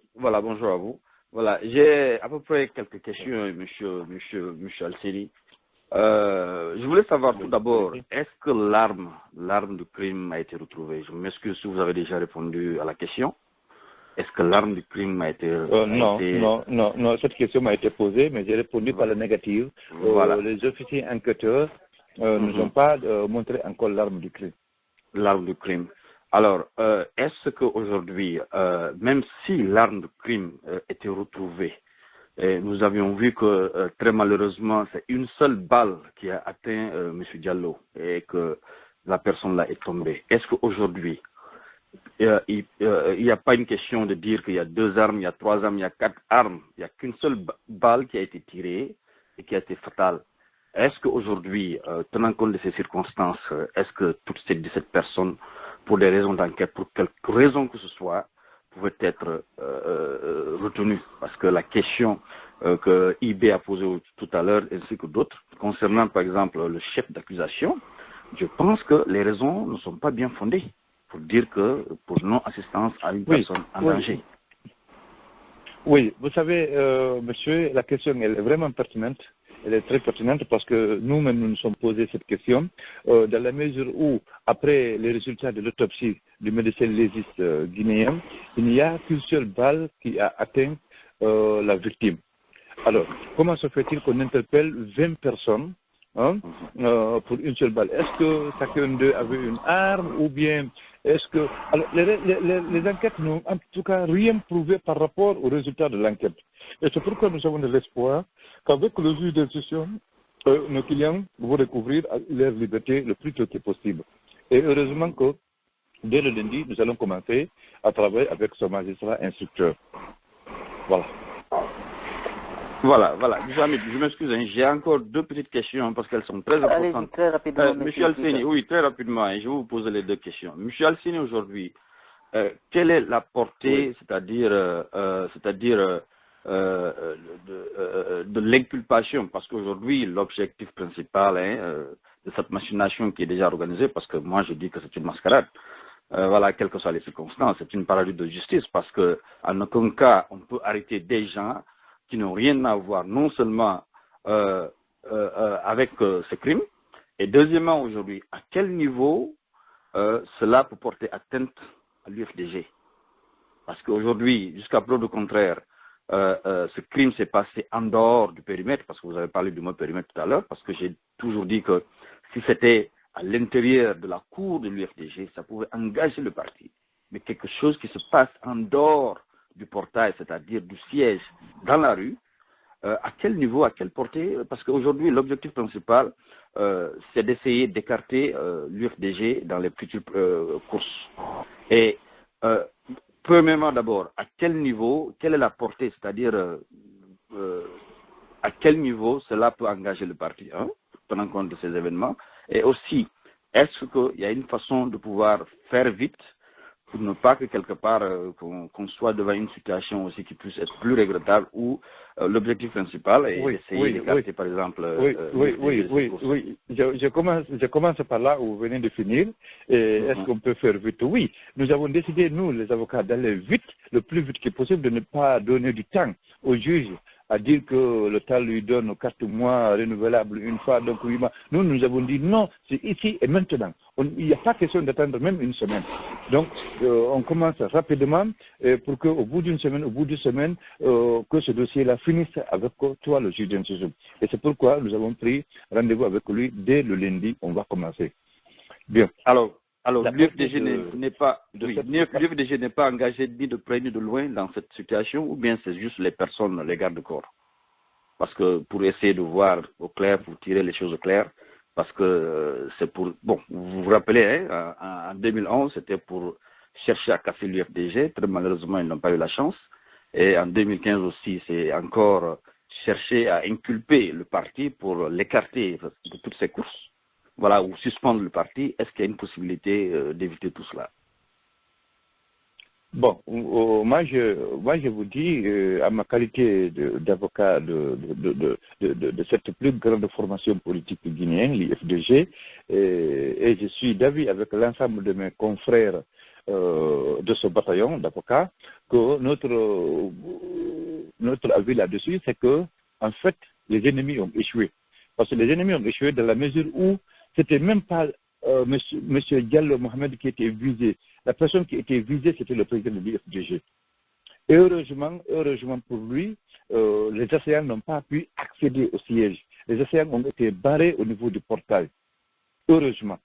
à vous. Voilà, j'ai à peu près quelques questions, monsieur Alseni. Je voulais savoir tout d'abord, est-ce que l'arme du crime a été retrouvée? Je m'excuse si vous avez déjà répondu à la question. Est-ce que l'arme du crime a été... Non, cette question m'a été posée, mais j'ai répondu par la négative. Voilà. Les officiers enquêteurs ne nous ont pas montré encore l'arme du crime. L'arme du crime. Alors, est-ce qu'aujourd'hui, même si l'arme du crime était retrouvée, et nous avions vu que très malheureusement, c'est une seule balle qui a atteint M. Diallo et que la personne là est tombée. Est-ce qu'aujourd'hui, il n'y a pas une question de dire qu'il y a 2 armes, il y a 3 armes, il y a 4 armes, il n'y a qu'une seule balle qui a été tirée et qui a été fatale. Est-ce qu'aujourd'hui, tenant compte de ces circonstances, est-ce que toutes ces 17 personnes, pour des raisons d'enquête, pour quelque raison que ce soit, pouvaient être retenues? Parce que la question que IB a posée tout à l'heure, ainsi que d'autres, concernant par exemple le chef d'accusation, je pense que les raisons ne sont pas bien fondées pour dire que pour non-assistance à une personne en danger. Oui, vous savez, monsieur, la question elle est vraiment pertinente. Elle est très pertinente parce que nous-mêmes nous sommes posé cette question dans la mesure où, après les résultats de l'autopsie du médecin légiste guinéen, il n'y a qu'une seule balle qui a atteint la victime. Alors, comment se fait-il qu'on interpelle 20 personnes hein, pour une seule balle. Est-ce que chacun d'eux avait une arme ou bien est-ce que... Alors, les enquêtes n'ont en tout cas rien prouvé par rapport aux résultats de l'enquête. Et c'est pourquoi nous avons de l'espoir qu'avec le juge d'instruction, nos clients vont recouvrir leur liberté le plus tôt que possible. Et heureusement que dès le lundi, nous allons commencer à travailler avec ce magistrat instructeur. Voilà. Je m'excuse, hein, j'ai encore deux petites questions parce qu'elles sont très importantes. Allez-y, très rapidement. Monsieur Alceni, oui, très rapidement, hein, je vais vous poser les deux questions. Monsieur Alceni, aujourd'hui, quelle est la portée, c'est-à-dire de l'inculpation? Parce qu'aujourd'hui, l'objectif principal de cette machination qui est déjà organisée, parce que moi je dis que c'est une mascarade, quelles que soient les circonstances, c'est une parodie de justice, parce qu'en aucun cas on peut arrêter des gens qui n'ont rien à voir non seulement avec ce crime, et deuxièmement aujourd'hui, à quel niveau cela peut porter atteinte à l'UFDG? Parce qu'aujourd'hui, jusqu'à preuve du contraire, ce crime s'est passé en dehors du périmètre, parce que vous avez parlé du mot périmètre tout à l'heure, parce que j'ai toujours dit que si c'était à l'intérieur de la cour de l'UFDG, ça pouvait engager le parti. Mais quelque chose qui se passe en dehors du portail, c'est-à-dire du siège dans la rue, à quel niveau, à quelle portée? Parce qu'aujourd'hui, l'objectif principal, c'est d'essayer d'écarter l'UFDG dans les futures courses. Et premièrement, d'abord, à quel niveau, quelle est la portée, c'est-à-dire à quel niveau cela peut engager le parti, tenant compte de ces événements? Et aussi, est-ce qu'il y a une façon de pouvoir faire vite pour ne pas que quelque part qu'on soit devant une situation aussi qui puisse être plus regrettable où l'objectif principal est d'essayer d'écarter par exemple... Oui. Je commence par là où vous venez de finir. Est-ce qu'on peut faire vite? Oui. Nous avons décidé, nous les avocats, d'aller vite, le plus vite que possible, de ne pas donner du temps au juge à dire que le temps lui donne 4 mois renouvelables une fois, donc 8 mois. Nous avons dit non, c'est ici et maintenant. Il n'y a pas question d'attendre même une semaine. Donc, on commence rapidement pour qu'au bout d'une semaine, que ce dossier-là finisse avec toi, le juge d'instruction. Et c'est pourquoi nous avons pris rendez-vous avec lui dès le lundi. On va commencer. Bien. Alors l'UFDG n'est pas engagé ni de près ni de loin dans cette situation, ou bien c'est juste les personnes, les gardes-corps? Parce que pour essayer de voir au clair, pour tirer les choses au clair, parce que c'est pour... Bon, vous vous rappelez, en 2011, c'était pour chercher à casser l'UFDG. Très malheureusement, ils n'ont pas eu la chance. Et en 2015 aussi, c'est encore chercher à inculper le parti pour l'écarter de toutes ces courses. Voilà, ou suspendre le parti. Est-ce qu'il y a une possibilité d'éviter tout cela? Bon, moi je vous dis, à ma qualité d'avocat de cette plus grande formation politique guinéenne, l'IFDG, et je suis d'avis avec l'ensemble de mes confrères de ce bataillon d'avocats, que notre avis là-dessus, c'est que, en fait, les ennemis ont échoué. Parce que les ennemis ont échoué dans la mesure où c'était même pas Monsieur Diallo Mohamed qui était visé. La personne qui était visée, c'était le président de l'IFDG. Et heureusement pour lui, les assaillants n'ont pas pu accéder au siège. Les assaillants ont été barrés au niveau du portail. Heureusement.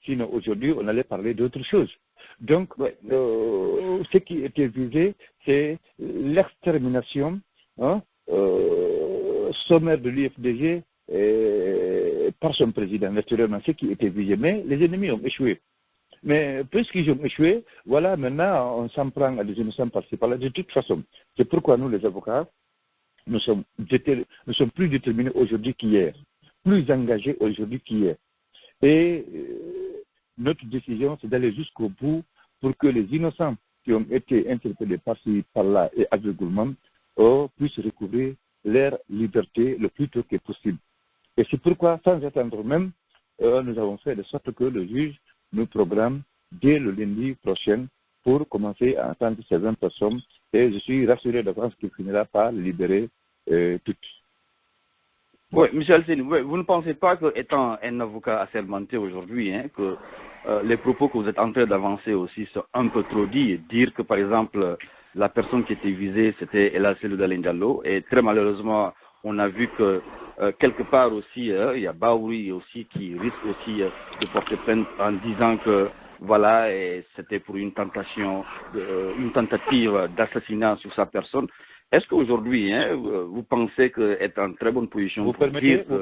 Sinon, aujourd'hui, on allait parler d'autre chose. Donc, ce qui était visé, c'est l'extermination sommaire de l'IFDG par son président, naturellement, ce qui était visé. Mais les ennemis ont échoué. Mais puisqu'ils ont échoué, voilà, maintenant, on s'en prend à des innocents par-ci par-là. De toute façon, c'est pourquoi nous, les avocats, nous sommes plus déterminés aujourd'hui qu'hier, plus engagés aujourd'hui qu'hier. Et notre décision, c'est d'aller jusqu'au bout pour que les innocents qui ont été interpellés par-ci, par-là et aveuglement puissent recouvrir leur liberté le plus tôt que possible. Et c'est pourquoi, sans attendre même, nous avons fait de sorte que le juge nous programme dès le lundi prochain pour commencer à entendre ces 20 personnes. Et je suis rassuré d'avance qu'il finira par libérer toutes. Oui, M. Alceni, vous ne pensez pas qu'étant un avocat assermenté aujourd'hui, que les propos que vous êtes en train d'avancer aussi sont un peu trop dits, dire que par exemple la personne qui était visée c'était El Hasselou Diallo et très malheureusement on a vu que quelque part aussi, il y a Baouri aussi qui risque aussi de porter plainte en disant que voilà, c'était pour une tentative d'assassinat sur sa personne. Est-ce qu'aujourd'hui, vous pensez qu'être en très bonne position vous pour permettez, dire... vous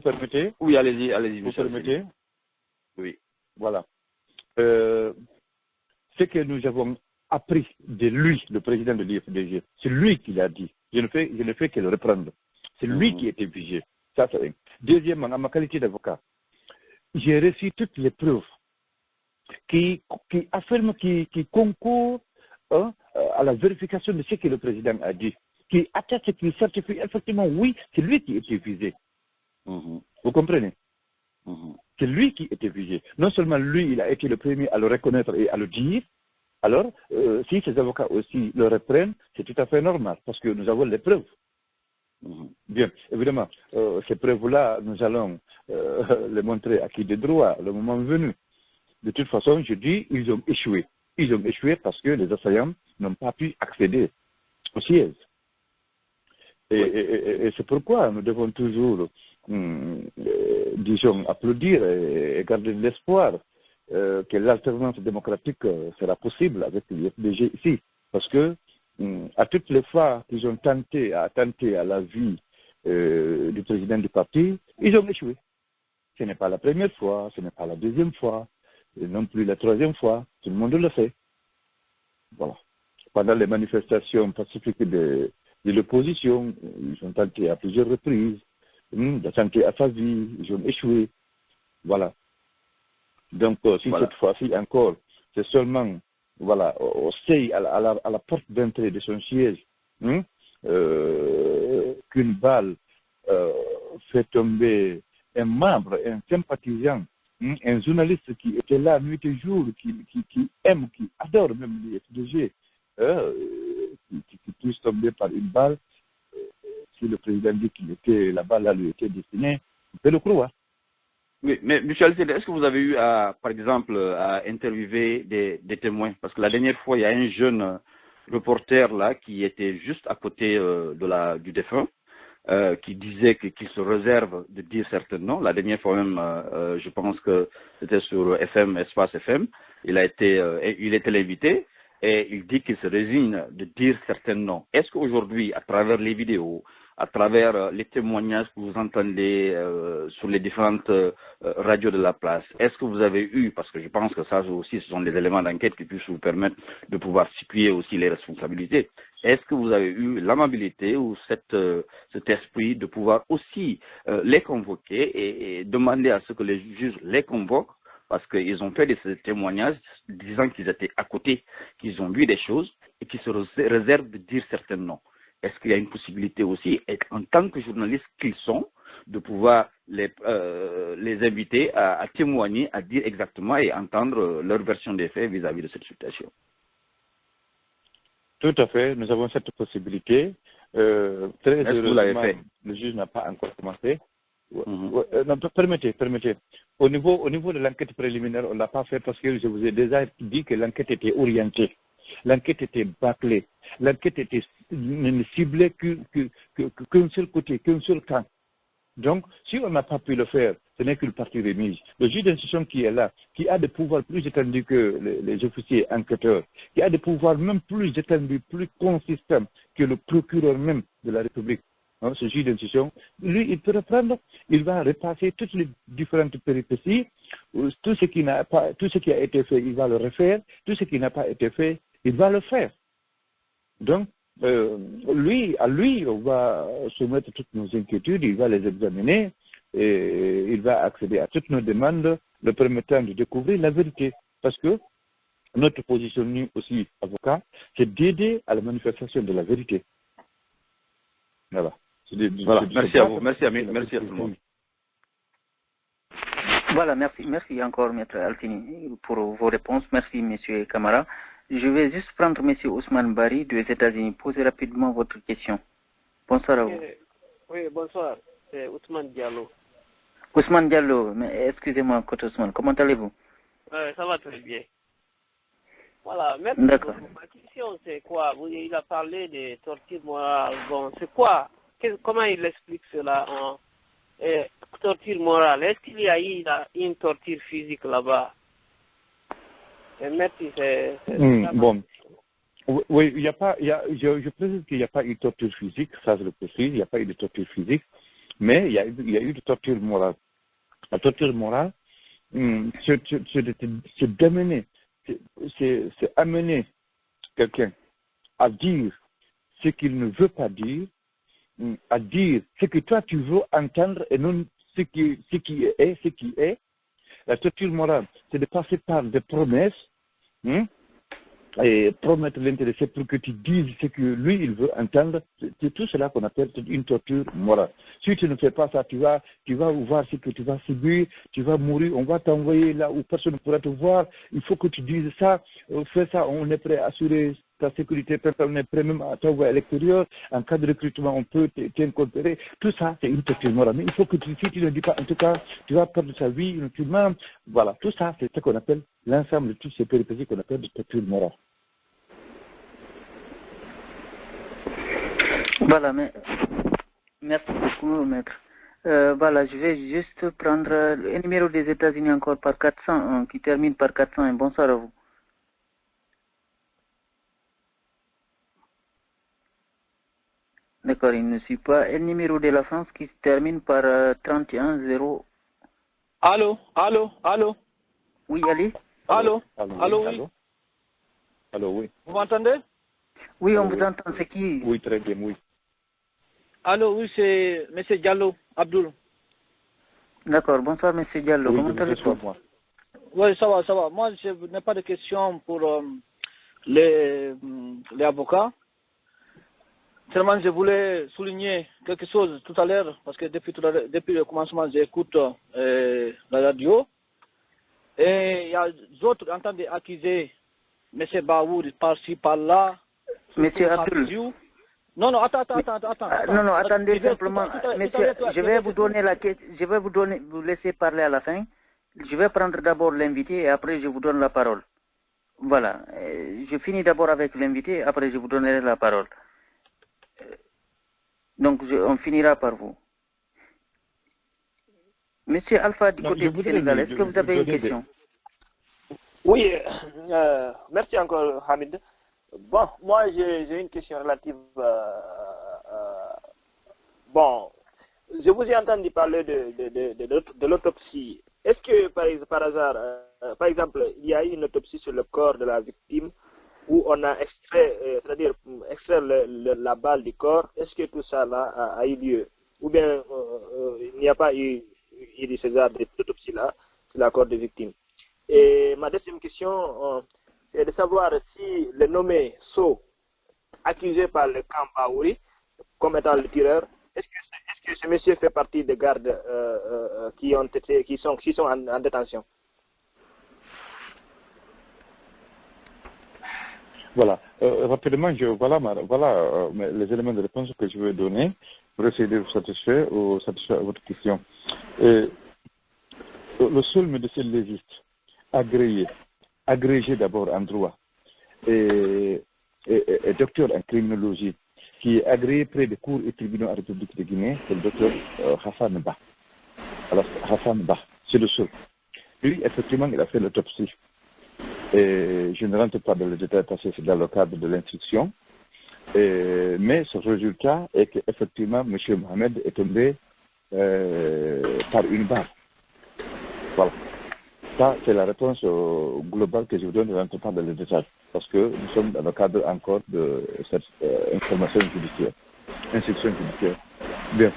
permettez Oui, allez-y, vous permettez? Oui. Voilà. Ce que nous avons appris de lui, le président de l'IFDG, c'est lui qui l'a dit. Je ne fais que le reprendre. C'est lui qui était visé. Ça, c'est un. Deuxièmement, en ma qualité d'avocat, j'ai reçu toutes les preuves qui affirment, qui concourent à la vérification de ce que le président a dit, qui atteste, qui certifie effectivement, oui, c'est lui qui était visé. Vous comprenez? C'est lui qui était visé. Non seulement lui, il a été le premier à le reconnaître et à le dire, alors si ses avocats aussi le reprennent, c'est tout à fait normal, parce que nous avons les preuves. Bien, évidemment, ces preuves-là, nous allons les montrer à qui de droit, le moment venu. De toute façon, je dis, ils ont échoué. Ils ont échoué parce que les assaillants n'ont pas pu accéder au siège. Et c'est pourquoi nous devons toujours, disons, applaudir et garder de l'espoir que l'alternance démocratique sera possible avec l'IFDG ici. Parce que à toutes les fois qu'ils ont tenté à la vie du président du parti, ils ont échoué. Ce n'est pas la première fois, ce n'est pas la deuxième fois, et non plus la troisième fois, tout le monde le sait. Voilà. Pendant les manifestations pacifiques de l'opposition, ils ont tenté à plusieurs reprises d'attenter à sa vie, ils ont échoué. Voilà. Donc, si cette fois-ci encore, c'est seulement voilà, au seuil, à la porte d'entrée de son siège, qu'une balle fait tomber un membre, un sympathisant, un journaliste qui était là nuit et jour, qui aime, qui adore même l'IFDG, qui puisse tomber par une balle, si le président dit que la balle lui était destinée, on peut le croire. Oui, mais M. Alcide, est-ce que vous avez eu, par exemple, à interviewer des témoins? Parce que la dernière fois, il y a un jeune reporter là qui était juste à côté du défunt, qui disait qu'il se réserve de dire certains noms. La dernière fois même, je pense que c'était sur FM, Espace FM, il était l'invité et il dit qu'il se résigne de dire certains noms. Est-ce qu'aujourd'hui, à travers les vidéos, à travers les témoignages que vous entendez sur les différentes radios de la place, est-ce que vous avez eu, parce que je pense que ça aussi, ce sont des éléments d'enquête qui puissent vous permettre de pouvoir situer aussi les responsabilités, est-ce que vous avez eu l'amabilité ou cet esprit de pouvoir aussi les convoquer et demander à ce que les juges les convoquent, parce qu'ils ont fait des témoignages disant qu'ils étaient à côté, qu'ils ont vu des choses et qu'ils se réservent de dire certains noms? Est-ce qu'il y a une possibilité aussi, en tant que journalistes qu'ils sont, de pouvoir les inviter à témoigner, à dire exactement et entendre leur version des faits vis-à-vis de cette situation? Tout à fait, nous avons cette possibilité. Très heureusement, le juge n'a pas encore commencé. Non, permettez. Au niveau de l'enquête préliminaire, on ne l'a pas fait parce que je vous ai déjà dit que l'enquête était orientée. L'enquête était bâclée. L'enquête était ne ciblée qu'un seul côté, qu'un seul camp. Donc, si on n'a pas pu le faire, ce n'est qu'une partie remise. Le juge d'instruction qui est là, qui a des pouvoirs plus étendus que les officiers enquêteurs, qui a des pouvoirs même plus étendus, plus consistants que le procureur même de la République, ce juge d'instruction, lui, il peut reprendre, il va repasser toutes les différentes péripéties, tout ce qui a été fait, il va le refaire, tout ce qui n'a pas été fait, il va le faire. Donc, à lui, on va soumettre toutes nos inquiétudes, il va les examiner et il va accéder à toutes nos demandes, le permettant de découvrir la vérité. Parce que notre position, nous aussi, avocat, c'est d'aider à la manifestation de la vérité. Voilà. Merci à vous. Merci à tout le monde. Voilà, merci encore, Maître Altini, pour vos réponses. Merci, Monsieur Camara. Je vais juste prendre M. Ousmane Bari des États-Unis. Posez rapidement votre question. Bonsoir à vous. Oui, bonsoir. C'est Ousmane Diallo. Ousmane Diallo, mais excusez-moi, Côte Ousmane, comment allez-vous? Ça va très bien. Voilà, même ma question, c'est quoi? Il a parlé des tortures morales. Bon, c'est quoi comment il explique cela torture morale. Est-ce qu'il y a eu une torture physique là-bas? Merci, bon. Oui, il y a pas, je précise qu'il n'y a pas eu de torture physique, ça je le précise, il n'y a pas eu de torture physique, mais il y a eu de torture morale. La torture morale, c'est d'amener, c'est amener quelqu'un à dire ce qu'il ne veut pas dire, à dire ce que toi tu veux entendre et non ce qui est. La torture morale, c'est de passer par des promesses, et promettre l'intéressé pour que tu dises ce que lui il veut entendre. C'est tout cela qu'on appelle une torture morale. Si tu ne fais pas ça, tu vas voir ce que tu vas subir, tu vas mourir, on va t'envoyer là où personne ne pourra te voir, il faut que tu dises ça, fais ça, on est prêt à assurer ta sécurité, on est prêt même à t'envoyer à l'extérieur, en cas de recrutement on peut t'incorporer. Tout ça c'est une torture morale. Mais il faut que si tu ne dis pas, en tout cas, tu vas perdre ta vie inutilement. Voilà, tout ça c'est ce qu'on appelle l'ensemble de toutes ces péripéties qu'on appelle de torture morale. Voilà, mais merci beaucoup, maître. Voilà, je vais juste prendre le numéro des États-Unis encore par 401, qui termine par 401. Bonsoir à vous. D'accord, il ne suit pas. Et le numéro de la France qui se termine par 31-0. Allô? Oui, Ali? Allô, oui. Allô, oui. Vous m'entendez? Oui, on vous entend. C'est qui? Oui, très bien, oui. Allô, oui, c'est M. Diallo, Abdoul. D'accord, bonsoir M. Diallo. Oui, comment allez-vous? Oui, ça va. Moi, je n'ai pas de questions pour les avocats. Seulement, je voulais souligner quelque chose tout à l'heure, parce que depuis le commencement, j'écoute la radio. Et il y a d'autres qui entendent accuser M. Baoud par-ci, par-là. M. Abdoul. Non, attends. Non, attendez simplement. Monsieur, je vais vous laisser parler à la fin. Je vais prendre d'abord l'invité et après je vous donne la parole. Voilà. Je finis d'abord avec l'invité et après je vous donnerai la parole. Donc, on finira par vous. Monsieur Alpha du côté du Sénégal, est-ce que vous avez une question? Oui, merci encore, Hamid. Bon, moi, j'ai une question relative. Bon, je vous ai entendu parler de l'autopsie. Est-ce que, par hasard, par exemple, il y a eu une autopsie sur le corps de la victime où on a extrait, c'est-à-dire extrait la balle du corps? Est-ce que tout ça là a eu lieu? Ou bien il n'y a pas eu de ces autopsie-là sur la corps des victimes? Et ma deuxième question, c'est de savoir si le nommé So, accusé par le camp Baouri comme étant le tireur, est-ce que ce monsieur fait partie des gardes qui sont en détention? Voilà. Rapidement, voilà les éléments de réponse que je vais donner pour essayer de vous satisfaire ou satisfaire à votre question. Le seul médecin légiste agrégé d'abord en droit et docteur en criminologie qui est agréé près des cours et tribunaux en République de Guinée, c'est le docteur Hassan Ba. Alors, Hassan Ba, c'est le seul. Lui, effectivement, il a fait l'autopsie. Et je ne rentre pas dans les détails parce que c'est dans le cadre de l'instruction. Mais ce résultat est qu'effectivement, M. Mohamed est tombé par une barre. Voilà. Ça, c'est la réponse globale que je vous donne, je ne rentre pas dans les détails. Parce que nous sommes dans le cadre encore de cette information judiciaire, instruction judiciaire. Bien.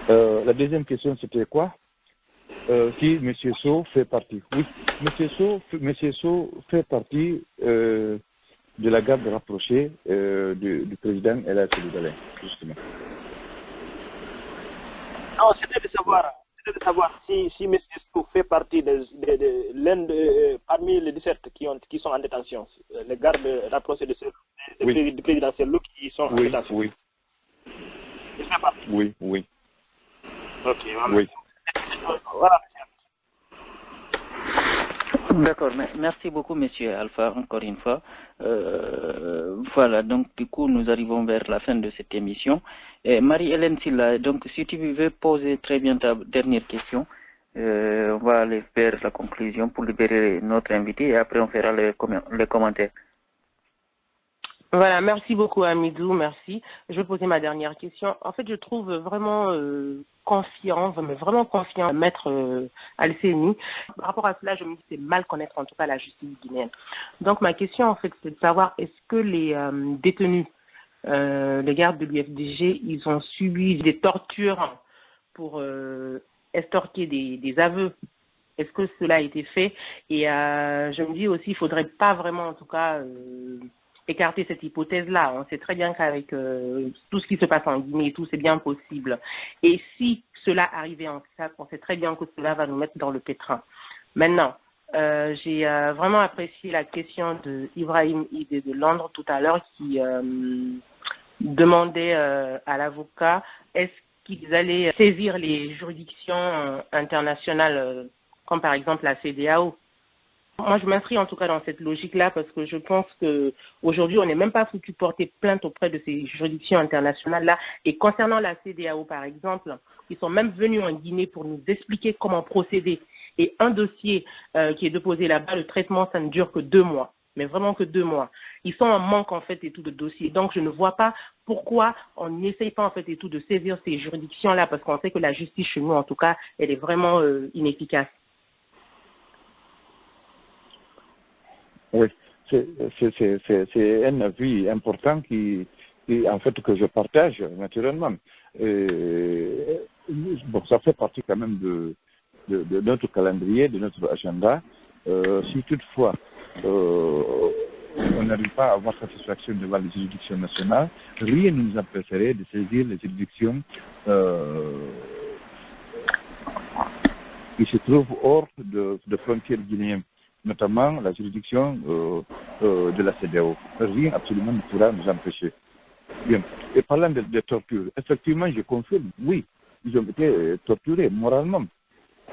La deuxième question, c'était quoi? Si M. So fait partie. Oui, M. So fait partie de la garde rapprochée du président El Hadji, justement. Non, c'était de savoir si M. So fait partie parmi les 17 qui sont en détention, les gardes rapprochés du président Selou qui sont en détention. Oui. Il fait partie. Oui. Ok, voilà. Oui. Voilà. D'accord, merci beaucoup, Monsieur Alpha, encore une fois. Voilà, donc du coup, nous arrivons vers la fin de cette émission. Marie-Hélène Silla, donc si tu veux poser très bien ta dernière question, on va aller vers la conclusion pour libérer notre invité et après on fera les commentaires. Voilà, merci beaucoup Amidou, merci. Je vais poser ma dernière question. En fait, je trouve vraiment confiant, Maître Alseni. Par rapport à cela, je me dis que c'est mal connaître en tout cas la justice guinéenne. Donc ma question en fait, c'est de savoir est-ce que les détenus, les gardes de l'UFDG, ils ont subi des tortures pour extorquer des aveux? Est-ce que cela a été fait? Et je me dis aussi, il ne faudrait pas vraiment en tout cas écarter cette hypothèse-là. On sait très bien qu'avec tout ce qui se passe en Guinée et tout, c'est bien possible. Et si cela arrivait en SAC, on sait très bien que cela va nous mettre dans le pétrin. Maintenant, j'ai vraiment apprécié la question de Ibrahim Ide de Londres tout à l'heure qui demandait à l'avocat est-ce qu'ils allaient saisir les juridictions internationales comme par exemple la CEDEAO. Moi, je m'inscris en tout cas dans cette logique-là parce que je pense qu'aujourd'hui, on n'est même pas foutu porter plainte auprès de ces juridictions internationales-là. Et concernant la CEDEAO, par exemple, ils sont même venus en Guinée pour nous expliquer comment procéder. Et un dossier qui est déposé là-bas, le traitement, ça ne dure que 2 mois. Mais vraiment que 2 mois. Ils sont en manque, en fait, et tout de dossiers. Donc, je ne vois pas pourquoi on n'essaye pas, en fait, et tout de saisir ces juridictions-là parce qu'on sait que la justice chez nous, en tout cas, elle est vraiment inefficace. Oui, c'est un avis important qui, en fait, que je partage naturellement. Bon, ça fait partie quand même de notre calendrier, de notre agenda. Si toutefois on n'arrive pas à avoir satisfaction devant les juridictions nationales, rien ne nous empêcherait de saisir les juridictions qui se trouvent hors de frontières guinéennes, notamment la juridiction de la CEDEAO. Rien absolument ne pourra nous empêcher. Bien. Et parlant de torture, effectivement, je confirme, oui, ils ont été torturés moralement.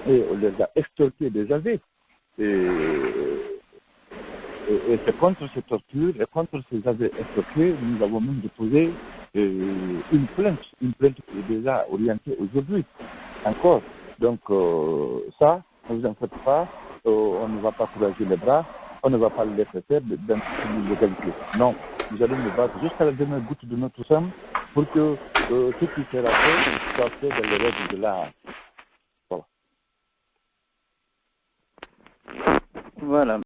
Et on les a extorqués des aveux. Et c'est contre ces tortures et contre ces aveux extorqués, nous avons même déposé une plainte qui est déjà orientée aujourd'hui, encore. Donc ça, ne vous en faites pas, on ne va pas courager les bras, on ne va pas les laisser faire dans une légalité. Non, nous allons nous battre jusqu'à la dernière goutte de notre sang pour que ce qui sera fait soit fait dans les règles de l'art. Voilà.